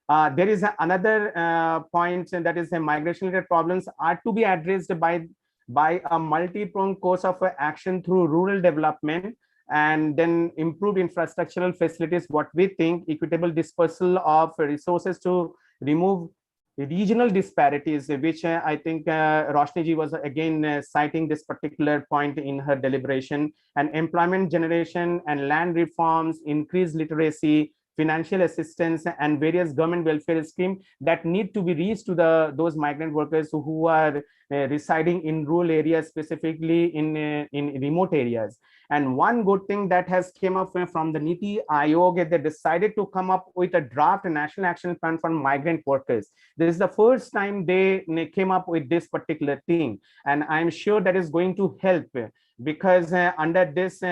There is another point, and that is the migration-related problems are to be addressed by a multi-pronged course of action through rural development, and then improved infrastructural facilities, what we think, equitable dispersal of resources to remove regional disparities, which I think Roshni ji was again citing this particular point in her deliberation, and employment generation and land reforms, increased literacy, financial assistance, and various government welfare schemes that need to be reached to those migrant workers who are residing in rural areas, specifically in remote areas. And one good thing that has came up from the Niti Aayog, they decided to come up with a draft national action plan for migrant workers. This is the first time they came up with this particular thing, and I'm sure that is going to help, because under this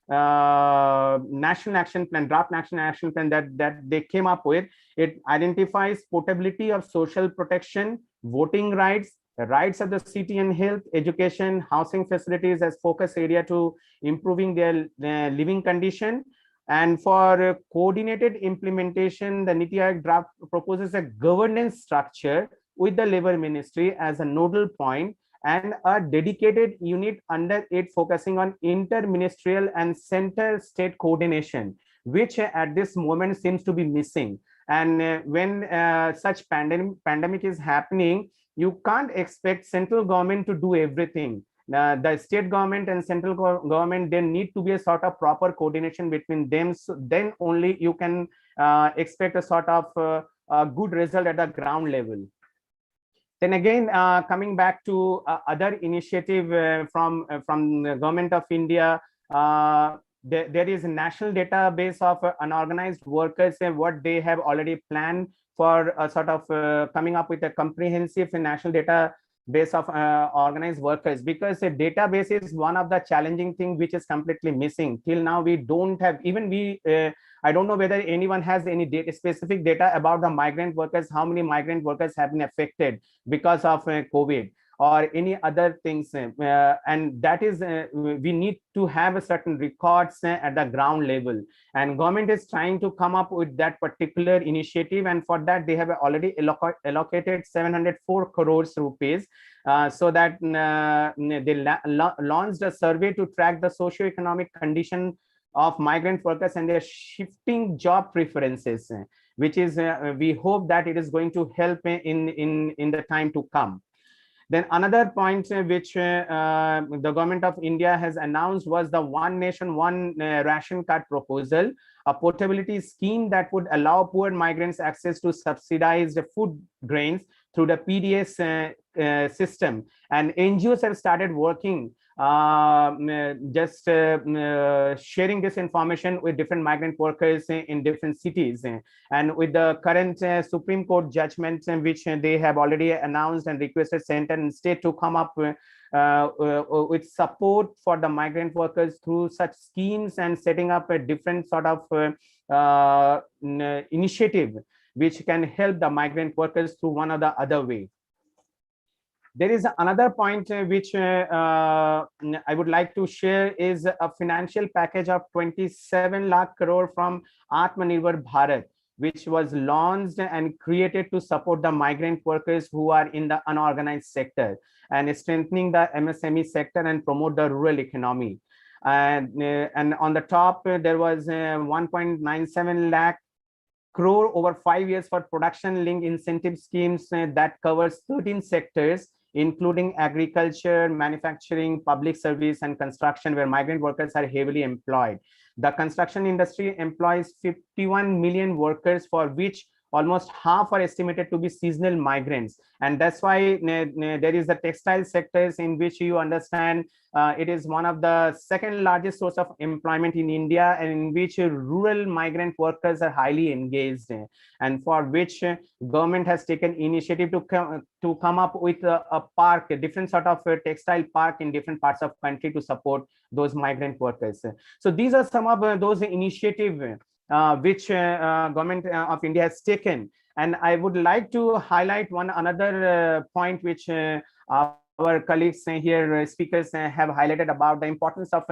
national action plan, draft national action plan that they came up with, it identifies portability of social protection, voting rights, the rights of the city and health, education, housing facilities as focus area to improving their living condition. And for coordinated implementation, the Niti Aayog draft proposes a governance structure with the Labor Ministry as a nodal point, and a dedicated unit under it focusing on inter-ministerial and center-state coordination, which at this moment seems to be missing. And when such pandemic is happening, you can't expect central government to do everything. the state government and central government, there need to be a sort of proper coordination between them. So then only you can expect a sort of a good result at the ground level. Then again, coming back to other initiative from the government of India, there is a national database of unorganized workers, and what they have already planned for a sort of coming up with a comprehensive national database of organized workers, because a database is one of the challenging things which is completely missing. Till now, we don't have, even we, I don't know whether anyone has any specific data about the migrant workers, how many migrant workers have been affected because of COVID or any other things, and that is we need to have a certain records at the ground level, and government is trying to come up with that particular initiative, and for that they have already allocated 704 crores rupees, so that they launched a survey to track the socio-economic condition of migrant workers and their shifting job preferences, which is we hope that it is going to help in the time to come. Then another point which the government of India has announced was the One Nation, One Ration Card proposal, a portability scheme that would allow poor migrants access to subsidized food grains through the PDS system. And NGOs have started working just sharing this information with different migrant workers in different cities, and with the current Supreme Court judgment which they have already announced and requested center and state to come up with support for the migrant workers through such schemes, and setting up a different sort of initiative which can help the migrant workers through one or the other way. There is another point which I would like to share, is a financial package of 27 lakh crore from Atmanirbhar Bharat, which was launched and created to support the migrant workers who are in the unorganized sector, and strengthening the MSME sector and promote the rural economy. And on the top, there was 1.97 lakh crore over 5 years for production linked incentive schemes that covers 13 sectors, including agriculture, manufacturing, public service, and construction, where migrant workers are heavily employed. The construction industry employs 51 million workers, for which almost half are estimated to be seasonal migrants. And that's why there is the textile sectors, in which you understand it is one of the second largest source of employment in India, and in which rural migrant workers are highly engaged, and for which government has taken initiative to come up with a park, a different sort of textile park in different parts of country to support those migrant workers. So these are some of those initiatives which government of India has taken. And I would like to highlight another point which our colleagues here, speakers, have highlighted about the importance of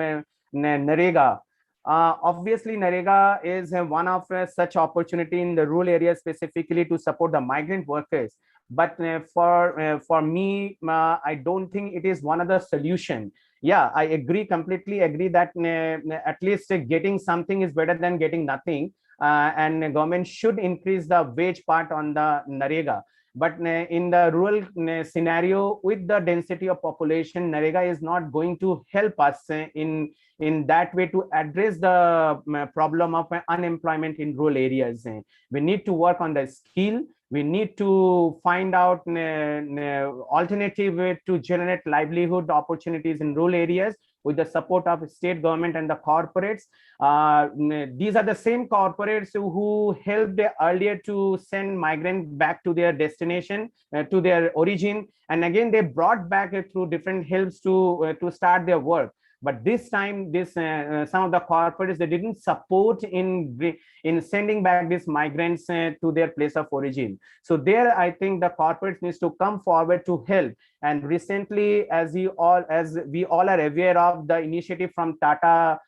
NREGA. Obviously, NREGA is one of such opportunity in the rural areas, specifically to support the migrant workers. But for me, I don't think it is one of the solution. Yeah, I completely agree that at least getting something is better than getting nothing, and government should increase the wage part on the NREGA. But in the rural scenario, with the density of population, NREGA is not going to help us in that way to address the problem of unemployment in rural areas. We need to work on the skill. We need to find out alternative way to generate livelihood opportunities in rural areas with the support of state government and the corporates. These are the same corporates who helped earlier to send migrants back to their destination, to their origin, and again they brought back through different helps to start their work. But this time, some of the corporates, they didn't support in sending back these migrants to their place of origin. So there, I think the corporates needs to come forward to help. And recently, as we all are aware of the initiative from Tata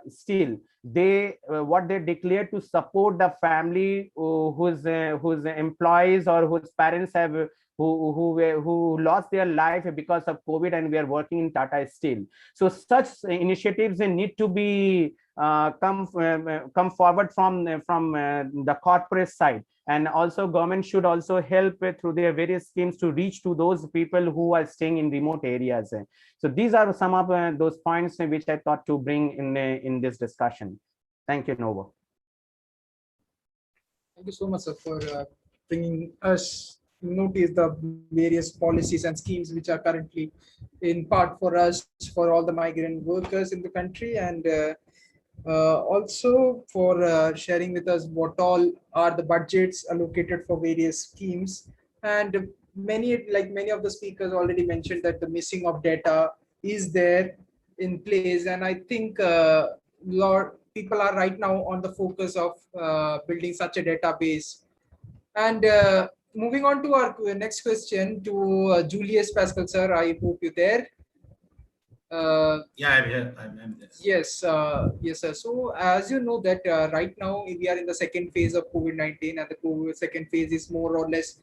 Steel, what they declared to support the family whose employees or whose parents have who lost their life because of COVID, and we are working in Tata Steel. So such initiatives need to be come forward from the corporate side. And also government should also help through their various schemes to reach to those people who are staying in remote areas. So these are some of those points which I thought to bring in this discussion. Thank you, Novo. Thank you so much, sir, for bringing us to notice the various policies and schemes which are currently in part for us, for all the migrant workers in the country, and also for sharing with us what all are the budgets allocated for various schemes. And many of the speakers already mentioned that the missing of data is there in place, and I think lot people are right now on the focus of building such a database. And moving on to our next question to Julius Pascal, sir. I hope you're there. Yeah, I'm here. I'm there. Yes, yes, sir. So as you know that right now we are in the second phase of COVID-19, and the second phase is more or less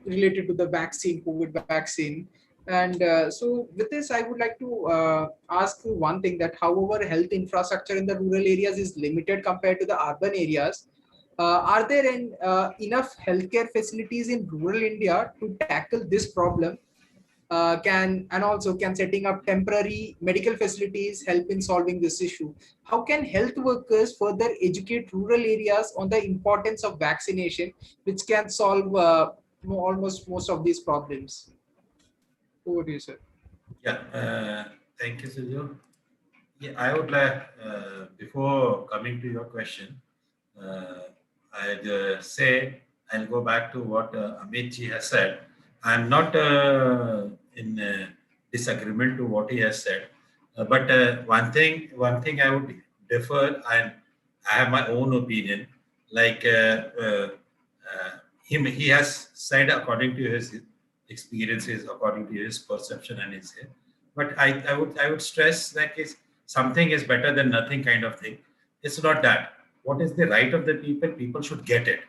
related to the vaccine, COVID vaccine. And so with this, I would like to ask you one thing, that however health infrastructure in the rural areas is limited compared to the urban areas, are there enough healthcare facilities in rural India to tackle this problem? Can setting up temporary medical facilities help in solving this issue? How can health workers further educate rural areas on the importance of vaccination, which can solve almost most of these problems? Over to you, sir. Yeah, thank you, Silvio. Yeah, I would like, before coming to your question, I'd say, I'll go back to what Amit ji has said. I'm not in disagreement to what he has said, but one thing I would differ, and I have my own opinion. Like he has said according to his experiences, according to his perception and his. But I would stress that something is better than nothing kind of thing. It's not that. What is the right of the people? People should get it.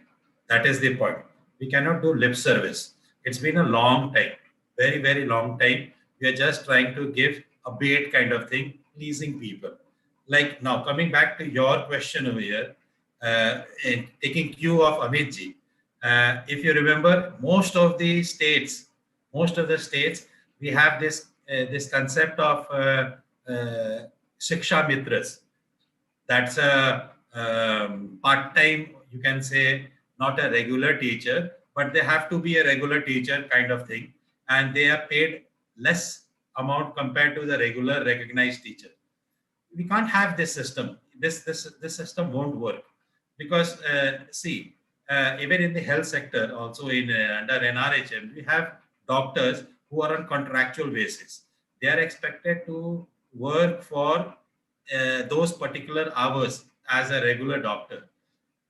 That is the point. We cannot do lip service. It's been a long time, very, very long time. We are just trying to give a bait kind of thing, pleasing people. Like now, coming back to your question over here, and taking cue of Amit ji, if you remember, most of the states, we have this concept of Shiksha Mitras. That's a part-time, you can say, not a regular teacher, but they have to be a regular teacher kind of thing, and they are paid less amount compared to the regular recognized teacher. We can't have this system. This system won't work, because even in the health sector, also in under NRHM, we have doctors who are on contractual basis. They are expected to work for those particular hours as a regular doctor,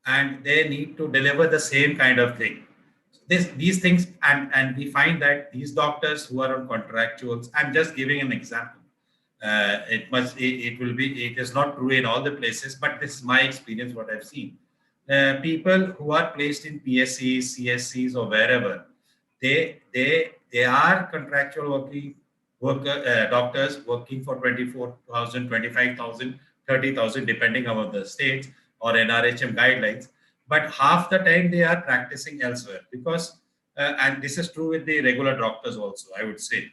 and they need to deliver the same kind of thing. These things, and we find that these doctors who are on contractuals, I'm just giving an example. It is not true in all the places, but this is my experience, what I've seen. People who are placed in PSCs, CSCs, or wherever, they are contractual doctors working for 24,000, 25,000, 30,000, depending on the states or NRHM guidelines. But half the time they are practicing elsewhere, because, and this is true with the regular doctors also, I would say.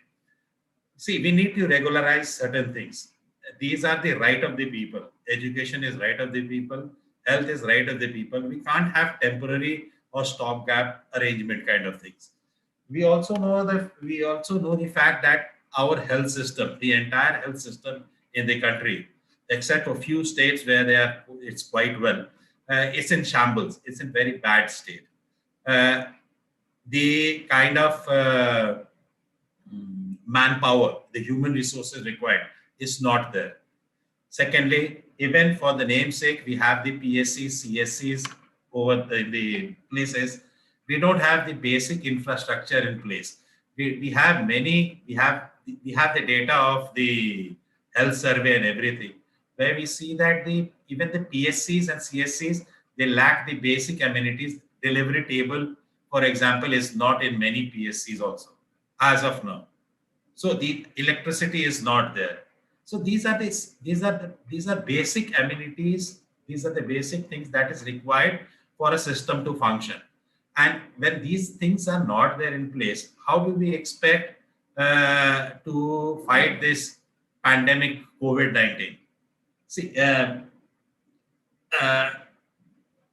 See, we need to regularize certain things. These are the right of the people. Education is right of the people. Health is right of the people. We can't have temporary or stopgap arrangement kind of things. We also know the fact that our health system, the entire health system in the country, except for few states where it's quite well, it's in shambles. It's in very bad state. The kind of manpower, the human resources required is not there. Secondly, even for the namesake, we have the PSCs, CSCs over the places. We don't have the basic infrastructure in place. We have the data of the health survey and everything, where we see that even the PSCs and CSCs, they lack the basic amenities. Delivery table, for example, is not in many PSCs also, as of now. So the electricity is not there. So these are basic amenities. These are the basic things that is required for a system to function. And when these things are not there in place, how do we expect to fight this pandemic COVID-19? See,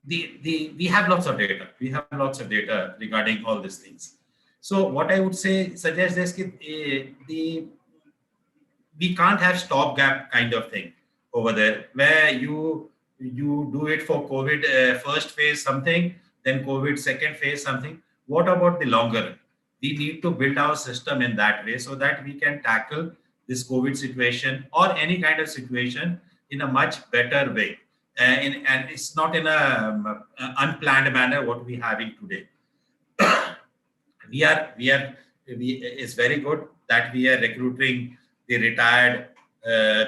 we have lots of data. We have lots of data regarding all these things. So what I would say, suggest is we can't have stopgap kind of thing over there, where you do it for COVID first phase something, then COVID second phase something. What about the longer run? We need to build our system in that way so that we can tackle this COVID situation or any kind of situation in a much better way. And it's not in a unplanned manner what we're having today. It's very good that we are recruiting the retired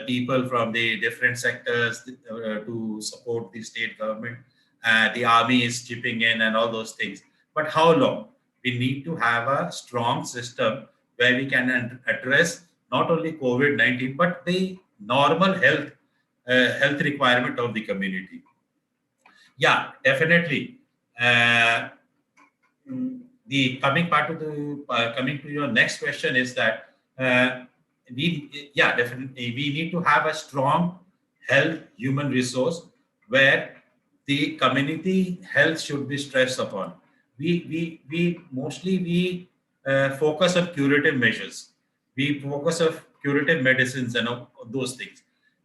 people from the different sectors to support the state government. The army is chipping in and all those things. But how long? We need to have a strong system where we can address not only COVID-19, but the normal health requirement of the community. Yeah, definitely. The coming part of the coming to your next question is that definitely we need to have a strong health human resource where the community health should be stressed upon. We mostly focus on curative measures. We focus on curative medicines and those things.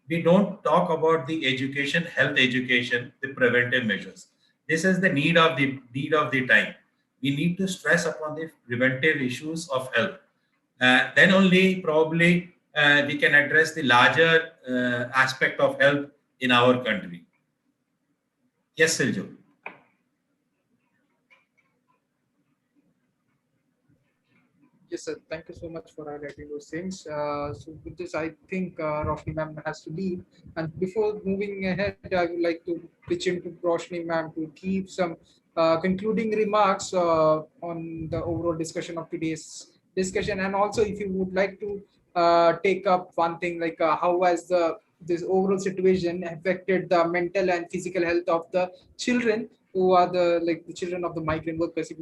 We don't talk about the education, health education, the preventive measures. This is the need of the time. We need to stress upon the preventive issues of health. Then only probably we can address the larger aspect of health in our country. Yes, Siljo. Yes, sir. Thank you so much for highlighting those things. So with this, I think Roshni ma'am has to leave. And before moving ahead, I would like to pitch into Roshni ma'am to keep some concluding remarks on the overall discussion of today's discussion. And also, if you would like to take up one thing like how has this overall situation affected the mental and physical health of the children who are the children of the migrant workers. If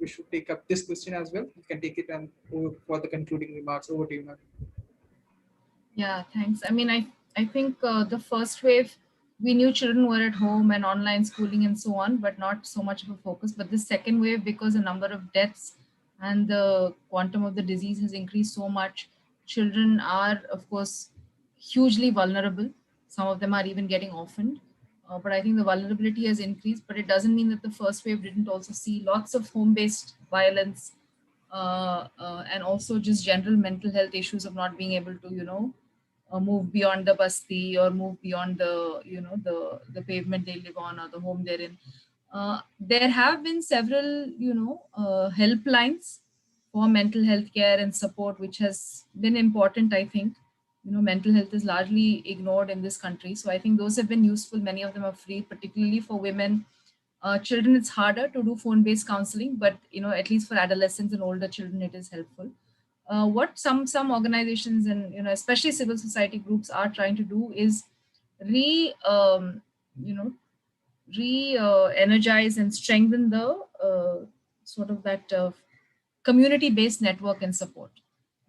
we should take up this question as well, you can take it and for the concluding remarks. Over to you, ma'am. Yeah, thanks. I mean, I think the first wave, we knew children were at home and online schooling and so on, but not so much of a focus. But the second wave, because the number of deaths and the quantum of the disease has increased so much, children are, of course, hugely vulnerable. Some of them are even getting orphaned. But I think the vulnerability has increased, but it doesn't mean that the first wave didn't also see lots of home-based violence and also just general mental health issues of not being able to, move beyond the basti or move beyond the pavement they live on or the home they're in. There have been several, helplines for mental health care and support, which has been important, I think. Mental health is largely ignored in this country. So I think those have been useful. Many of them are free, particularly for women. Children, it's harder to do phone-based counseling, but at least for adolescents and older children, it is helpful. What some organizations and especially civil society groups are trying to do is energize and strengthen the sort of that community-based network and support.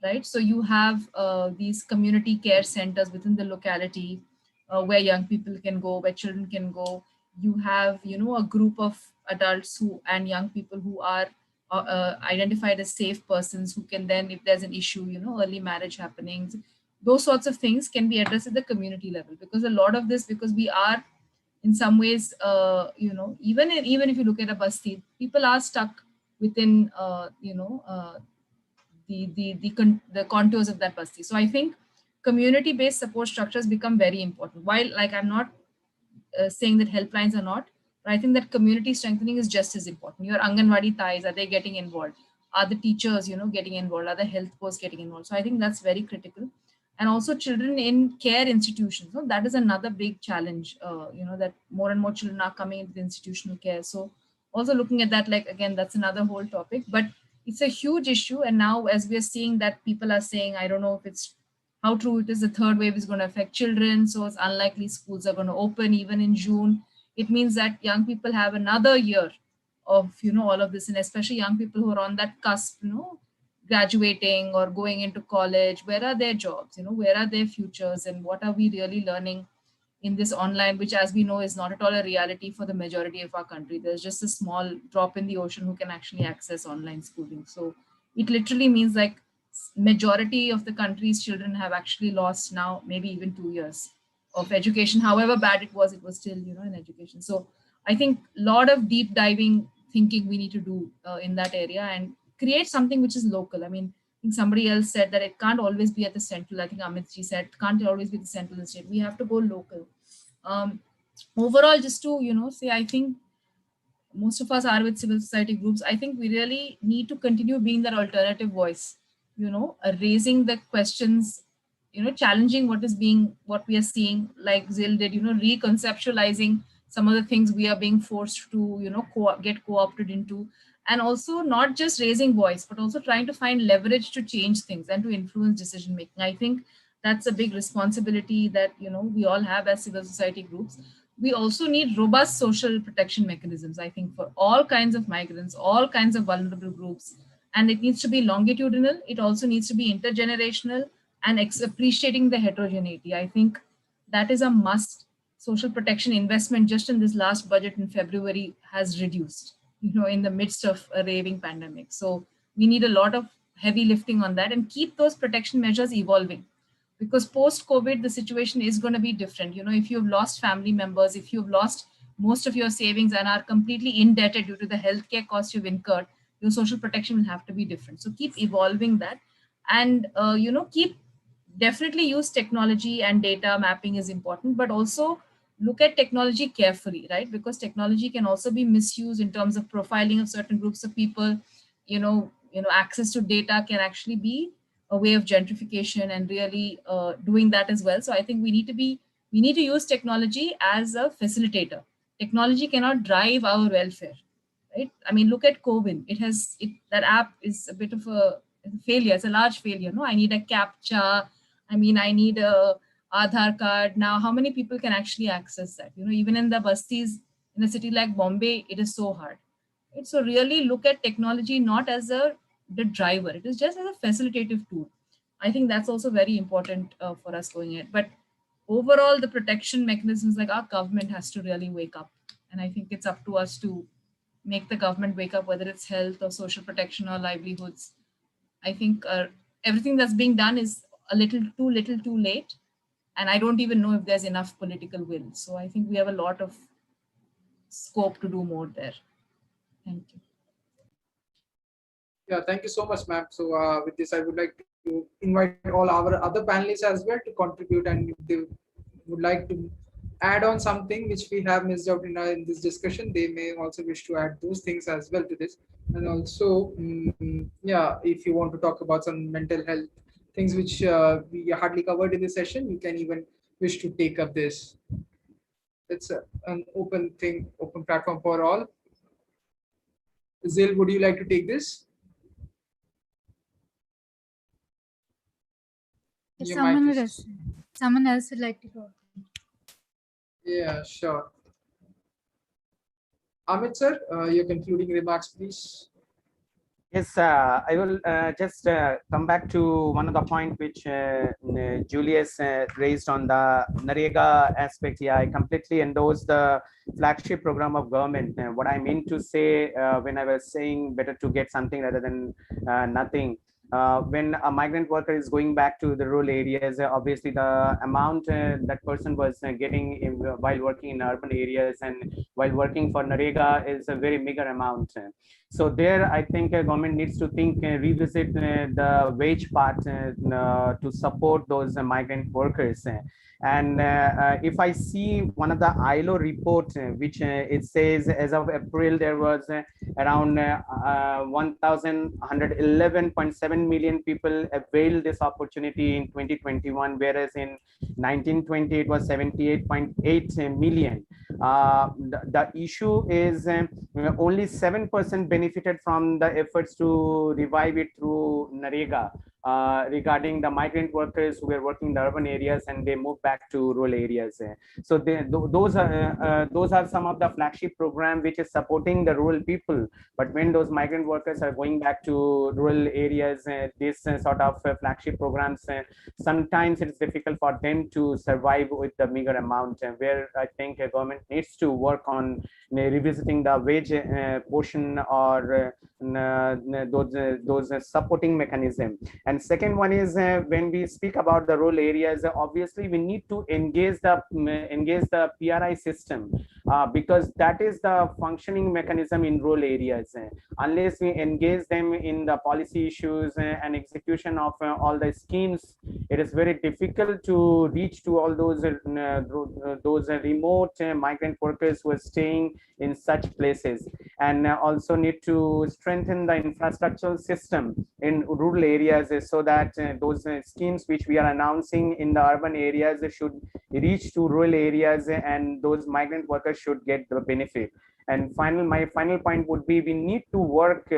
Right, so you have these community care centers within the locality where young people can go, where children can go. You have, a group of adults and young people who are identified as safe persons who can then, if there's an issue, early marriage happenings, those sorts of things can be addressed at the community level. Because a lot of this, because we are in some ways, even if you look at a basti, people are stuck within, the contours of that basti. So I think community-based support structures become very important. While I'm not saying that helplines are not, but I think that community strengthening is just as important. Your Anganwadi ties, are they getting involved? Are the teachers, getting involved? Are the health posts getting involved? So I think that's very critical. And also children in care institutions. That is another big challenge, that more and more children are coming into the institutional care. So also looking at that, again, that's another whole topic. But it's a huge issue. And now as we are seeing that people are saying, I don't know if it's how true it is, the third wave is going to affect children. So it's unlikely schools are going to open even in June. It means that young people have another year of, all of this, and especially young people who are on that cusp, graduating or going into college. Where are their jobs? Where are their futures, and what are we really learning in this online, which, as we know, is not at all a reality for the majority of our country. There's just a small drop in the ocean who can actually access online schooling. So it literally means like majority of the country's children have actually lost now maybe even 2 years of education. However bad it was still, an education. So I think a lot of deep diving thinking we need to do in that area and create something which is local. I mean, I think somebody else said that it can't always be at the central. I think Amit ji said it can't always be the central and state. We have to go local. Overall, just to say, I think most of us are with civil society groups. I think we really need to continue being that alternative voice, raising the questions, challenging what we are seeing, like Zil did, reconceptualizing some of the things we are being forced to, get co-opted into. And also not just raising voice, but also trying to find leverage to change things and to influence decision making. I think that's a big responsibility that, we all have as civil society groups. We also need robust social protection mechanisms, I think, for all kinds of migrants, all kinds of vulnerable groups. And it needs to be longitudinal. It also needs to be intergenerational and appreciating the heterogeneity. I think that is a must. Social protection investment just in this last budget in February has reduced, in the midst of a raving pandemic. So we need a lot of heavy lifting on that and keep those protection measures evolving. Because post-COVID, the situation is going to be different. If you've lost family members, if you've lost most of your savings and are completely indebted due to the healthcare costs you've incurred, your social protection will have to be different. So keep evolving that, and keep definitely use technology, and data mapping is important, but also look at technology carefully, right? Because technology can also be misused in terms of profiling of certain groups of people. Access to data can actually be a way of gentrification and really doing that as well. So I think we need to use technology as a facilitator. Technology cannot drive our welfare, right? I mean, look at COVID. That app is a bit of a failure. It's a large failure. No, I need a CAPTCHA. I mean, I need a Aadhaar card. Now, how many people can actually access that? Even in the bastis in a city like Bombay, it is so hard. Right? So really look at technology not as the driver. It is just as a facilitative tool. I think that's also very important for us going ahead. But overall, the protection mechanisms, like our government has to really wake up. And I think it's up to us to make the government wake up, whether it's health or social protection or livelihoods. I think everything that's being done is a little too late. And I don't even know if there's enough political will. So I think we have a lot of scope to do more there. Thank you. Yeah, thank you so much, ma'am. So with this, I would like to invite all our other panelists as well to contribute, and if they would like to add on something which we have missed out in this discussion, they may also wish to add those things as well to this. And also, yeah, if you want to talk about some mental health things which we hardly covered in this session, you can even wish to take up this. It's an open thing, open platform for all. Zil, would you like to take this? If someone else would like to go. Yeah, sure. Amit sir, your concluding remarks, please. Yes, I will just come back to one of the points which Julius raised on the NREGA aspect. Yeah, I completely endorse the flagship program of government. What I mean to say when I was saying better to get something rather than nothing. When a migrant worker is going back to the rural areas, obviously the amount that person was getting while working in urban areas and while working for NREGA is a very meager amount. So there, I think government needs to think, revisit the wage part to support those migrant workers. And if I see one of the ILO report, which it says as of April, there was around 1,111.7 million people availed this opportunity in 2021, whereas in 1920 it was 78.8 million. The issue is only 7% benefited from the efforts to revive it through NREGA. regarding the migrant workers who were working in the urban areas and they moved back to rural areas. So those are some of the flagship program which is supporting the rural people. But when those migrant workers are going back to rural areas, this sort of flagship programs, sometimes it's difficult for them to survive with the meager amount, where I think a government needs to work on revisiting the wage portion or those supporting mechanism. And second one is when we speak about the rural areas, obviously we need to engage the PRI system, because that is the functioning mechanism in rural areas. Unless we engage them in the policy issues and execution of all the schemes, it is very difficult to reach to all those remote migrant workers who are staying in such places. And also need to strengthen the infrastructural system in rural areas, so that those schemes which we are announcing in the urban areas should reach to rural areas, and those migrant workers should get the benefit. And my final point would be, we need to work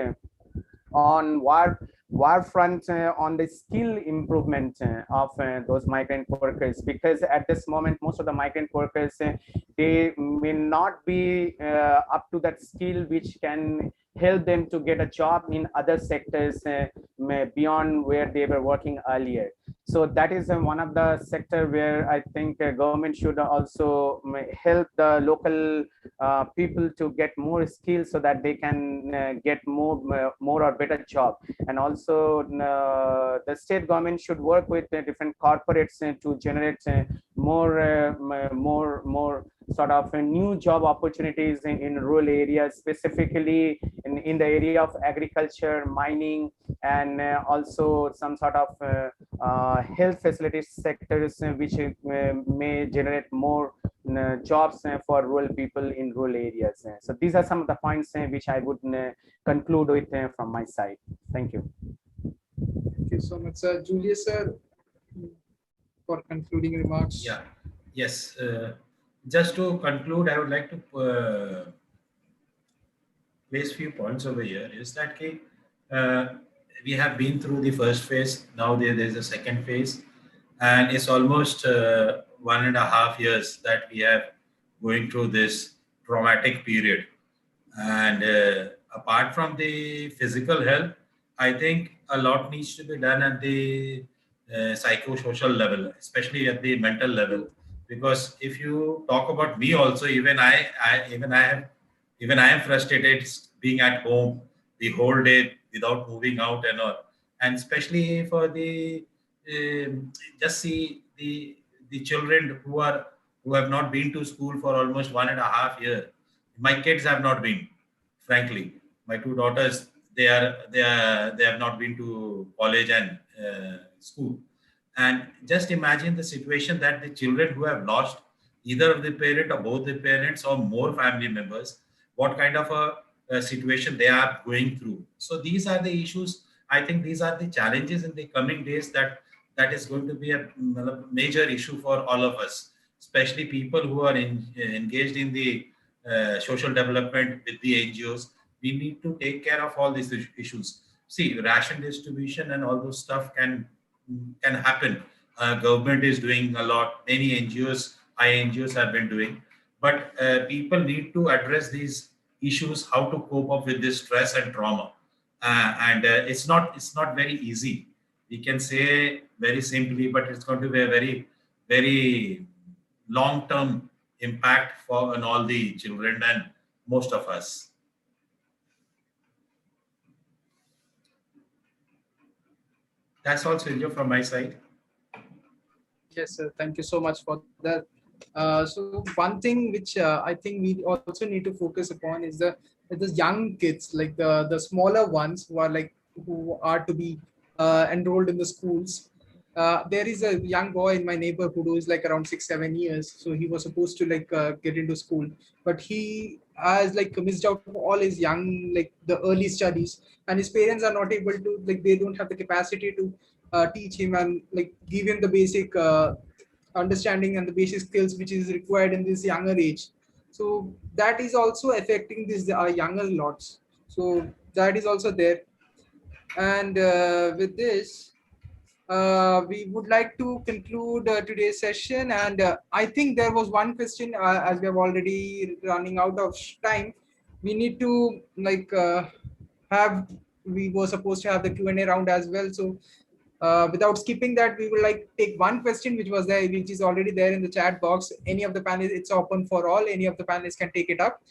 on war front on the skill improvement of those migrant workers, because at this moment most of the migrant workers they may not be up to that skill which can help them to get a job in other sectors beyond where they were working earlier. So that is one of the sector where I think government should also help the local people to get more skills so that they can get more or better job. And also the state government should work with different corporates to generate more sort of new job opportunities in rural areas, specifically in the area of agriculture, mining, and also some sort of health facilities sectors, which may generate more jobs for rural people in rural areas. So these are some of the points which I would conclude with from my side. Thank you. Thank you so much, sir. Julius, sir, for concluding remarks. Yeah. Yes. Just to conclude, I would like to place few points over here. Is that we have been through the first phase. Now there's a second phase, and it's almost 1.5 years that we have going through this traumatic period. And apart from the physical health, I think a lot needs to be done at the psychosocial level, especially at the mental level. Because if you talk about me also, even I am frustrated being at home the whole day without moving out and all. And especially for the just see the children who have not been to school for almost 1.5 years. My kids have not been, frankly. My two daughters, they have not been to college and school. And just imagine the situation that the children who have lost either of the parent or both the parents or more family members, what kind of a situation they are going through. So these are the issues. I think these are the challenges in the coming days that is going to be a major issue for all of us, especially people who are engaged in the social development with the NGOs. We need to take care of all these issues. See, ration distribution and all those stuff can happen. Government is doing a lot. Many NGOs, INGOs have been doing, but people need to address these issues, how to cope up with this stress and trauma. And it's not very easy. We can say very simply, but it's going to be a very, very long-term impact on all the children and most of us. That's all, Silvio, from my side. Yes, sir. Thank you so much for that. So one thing which I think we also need to focus upon is the young kids, like the smaller ones who are to be enrolled in the schools. There is a young boy in my neighborhood who is like around 6-7 years. So he was supposed to get into school, but he has missed out all his the early studies, and his parents are not able to they don't have the capacity to teach him and give him the basic understanding and the basic skills which is required in this younger age. So that is also affecting these younger lots. So that is also there. And with this, we would like to conclude today's session, and I think there was one question, as we have already running out of time. We need to we were supposed to have the Q&A round as well. So without skipping that, we will take one question which was there, which is already there in the chat box. Any of the panelists, it's open for all. Any of the panelists can take it up.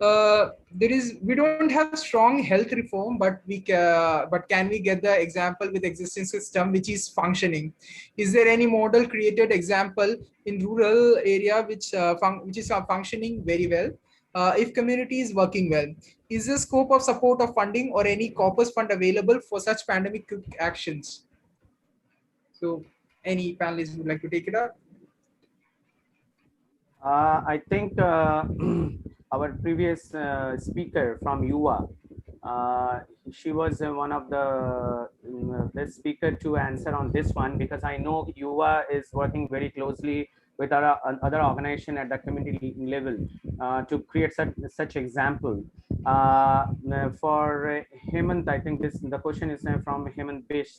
We don't have strong health reform, but can we get the example with existing system which is functioning? Is there any model created example in rural area which is functioning very well? If community is working well, is the scope of support of funding or any corpus fund available for such pandemic quick actions? So any panelists would like to take it up? I think our previous speaker from UA, she was one of the best speaker to answer on this one, because I know UA is working very closely with other organization at the community level to create such example. For Hemant, I think the question is from Hemant Bish.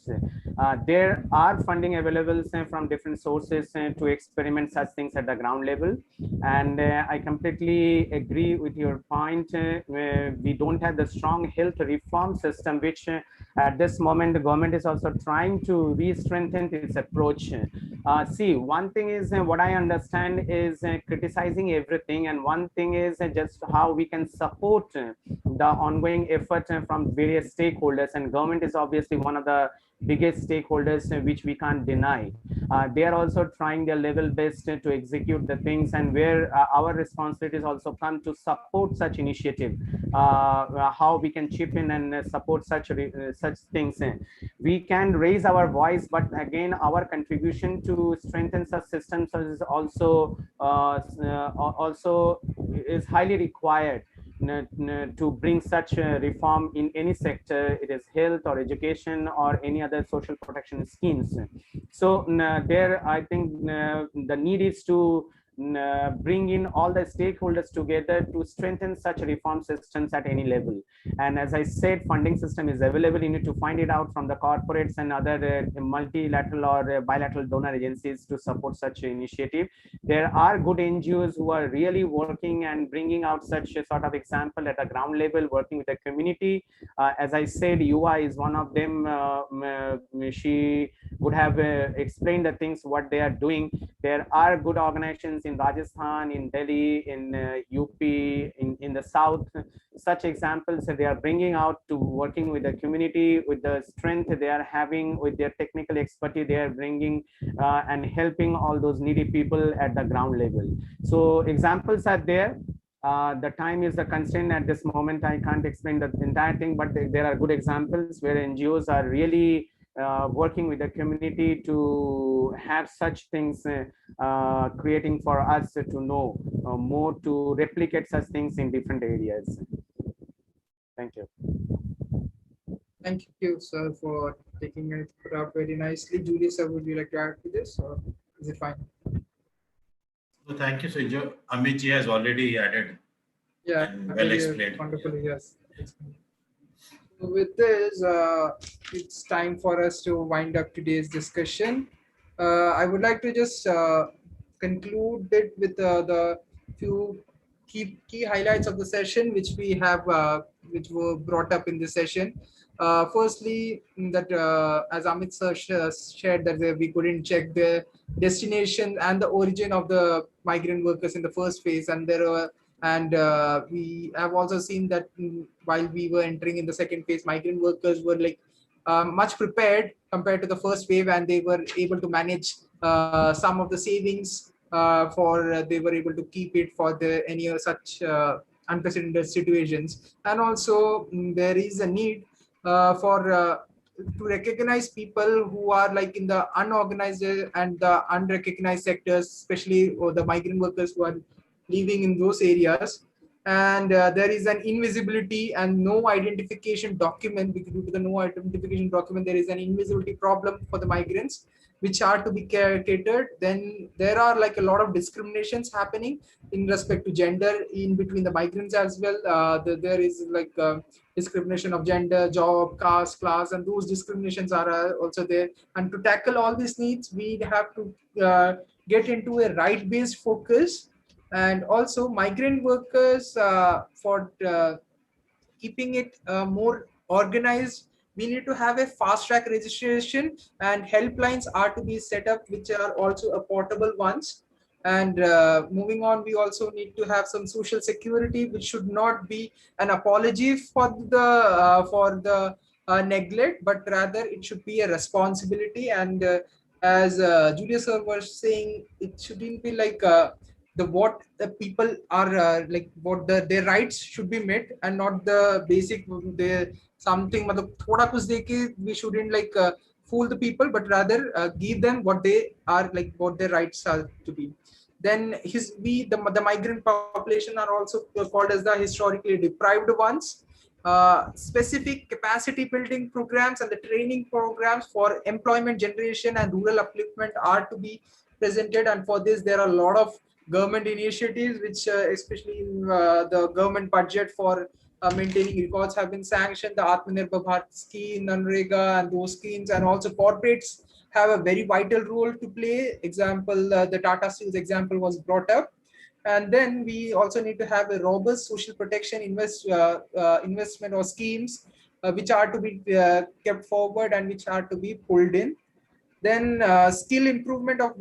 There are funding available from different sources to experiment such things at the ground level, and I completely agree with your point. We don't have the strong health reform system, which at this moment the government is also trying to re-strengthen its approach. See, one thing is what I understand is criticizing everything, and one thing is just how we can support the ongoing effort from various stakeholders, and government is obviously one of the biggest stakeholders, which we can't deny. They are also trying their level best to execute the things, and where our responsibilities also come to support such initiative, how we can chip in and support such things. We can raise our voice, but again, our contribution to strengthen such systems is also is highly required to bring such reform in any sector, it is health or education or any other social protection schemes. So there, I think the need is to bring in all the stakeholders together to strengthen such reform systems at any level. And as I said, funding system is available. You need to find it out from the corporates and other multilateral or bilateral donor agencies to support such initiative. There are good NGOs who are really working and bringing out such a sort of example at the ground level, working with the community. As I said, UI is one of them. She would have explained the things, what they are doing. There are good organizations in Rajasthan, in Delhi, in UP, in the South. Such examples that they are bringing out to working with the community, with the strength they are having, with their technical expertise they are bringing and helping all those needy people at the ground level. So examples are there. The time is the constraint at this moment. I can't explain the entire thing, but there are good examples where NGOs are really working with the community to have such things creating for us to know more, to replicate such things in different areas. Thank you. Thank you, sir, for taking it up very nicely. Julie, sir, would you like to add to this, or is it fine? So thank you, Sir. Amit ji has already added. Yeah, and well explained. Wonderfully, yes. So with this, it's time for us to wind up today's discussion. I would like to just conclude it with the few key highlights of the session, which we have, which were brought up in this session. Firstly, that as Amit sir shared, that we couldn't check the destination and the origin of the migrant workers in the first phase, and there were. And we have also seen that while we were entering in the second phase, migrant workers were much prepared compared to the first wave, and they were able to manage some of the savings they were able to keep it for any such unprecedented situations. And also there is a need to recognize people who are in the unorganized and the unrecognized sectors, especially the migrant workers who are living in those areas, and there is an invisibility and no identification document. Because due to the no identification document, there is an invisibility problem for the migrants, which are to be catered. Then there are like a lot of discriminations happening in respect to gender in between the migrants as well. There is like discrimination of gender, job, caste, class, and those discriminations are also there. And to tackle all these needs, we have to get into a right-based focus. And also migrant workers, for keeping it more organized, we need to have a fast track registration, and helplines are to be set up, which are also a portable ones. And moving on, we also need to have some social security, which should not be an apology for the neglect, but rather it should be a responsibility. And as Julius sir was saying, it shouldn't be like what the people are like what their rights should be met, and not the basic something thoda kuch deke, we shouldn't like fool the people, but rather give them what they are, like what their rights are to be. Then the migrant population are also called as the historically deprived ones. Specific capacity building programs and the training programs for employment generation and rural upliftment are to be presented. And for this, there are a lot of government initiatives, which especially in the government budget for maintaining records have been sanctioned. The Atmanirbhar Bharat scheme, Unrega, and those schemes, and also corporates have a very vital role to play. Example, the Tata Steel's example was brought up. And then we also need to have a robust social protection investment or schemes, which are to be kept forward and which are to be pulled in. Then skill improvement of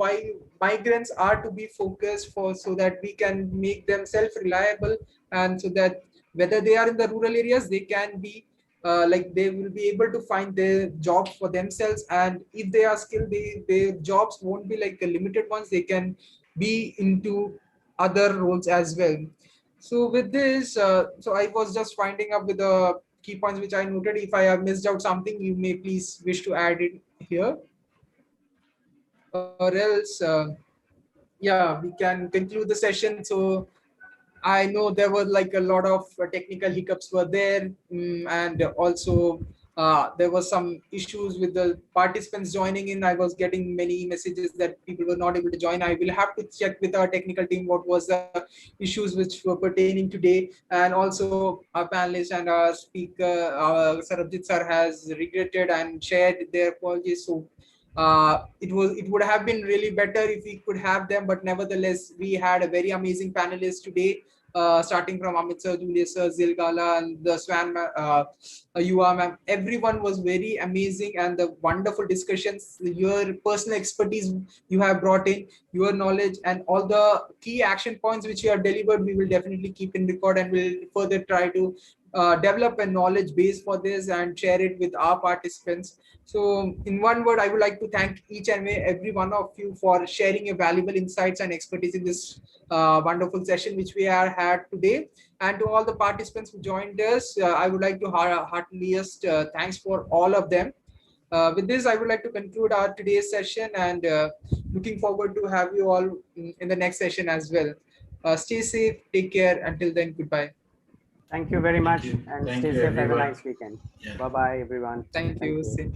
migrants are to be focused for, so that we can make them self-reliable, and so that whether they are in the rural areas, they can be like they will be able to find their jobs for themselves. And if they are skilled, their jobs won't be like limited ones, they can be into other roles as well. So with this, so I was just winding up with the key points which I noted. If I have missed out something, you may please wish to add it here, or else yeah, we can conclude the session. So I know there were like a lot of technical hiccups were there, and also there was some issues with the participants joining in. I was getting many messages that people were not able to join. I will have to check with our technical team what was the issues which were pertaining today. And also our panelists and our speaker, Sarabjit sir, has regretted and shared their apologies. So it would have been really better if we could have them, but nevertheless, we had a very amazing panelist today, starting from Amit sir, Julius sir, Zilgala, and the Swan, Yuva ma'am. Everyone was very amazing, and the wonderful discussions, your personal expertise you have brought in, your knowledge, and all the key action points which you have delivered, we will definitely keep in record, and we'll further try to develop a knowledge base for this and share it with our participants. So in one word, I would like to thank each and every one of you for sharing your valuable insights and expertise in this wonderful session which we have had today. And to all the participants who joined us, I would like to heartiest thanks for all of them. With this, I would like to conclude our today's session, and looking forward to have you all in the next session as well. Stay safe, take care. Until then, goodbye. Thank you very much, and Thank stay you, safe. Have a everyone. nice weekend. Yeah. Bye bye, everyone. Thank you.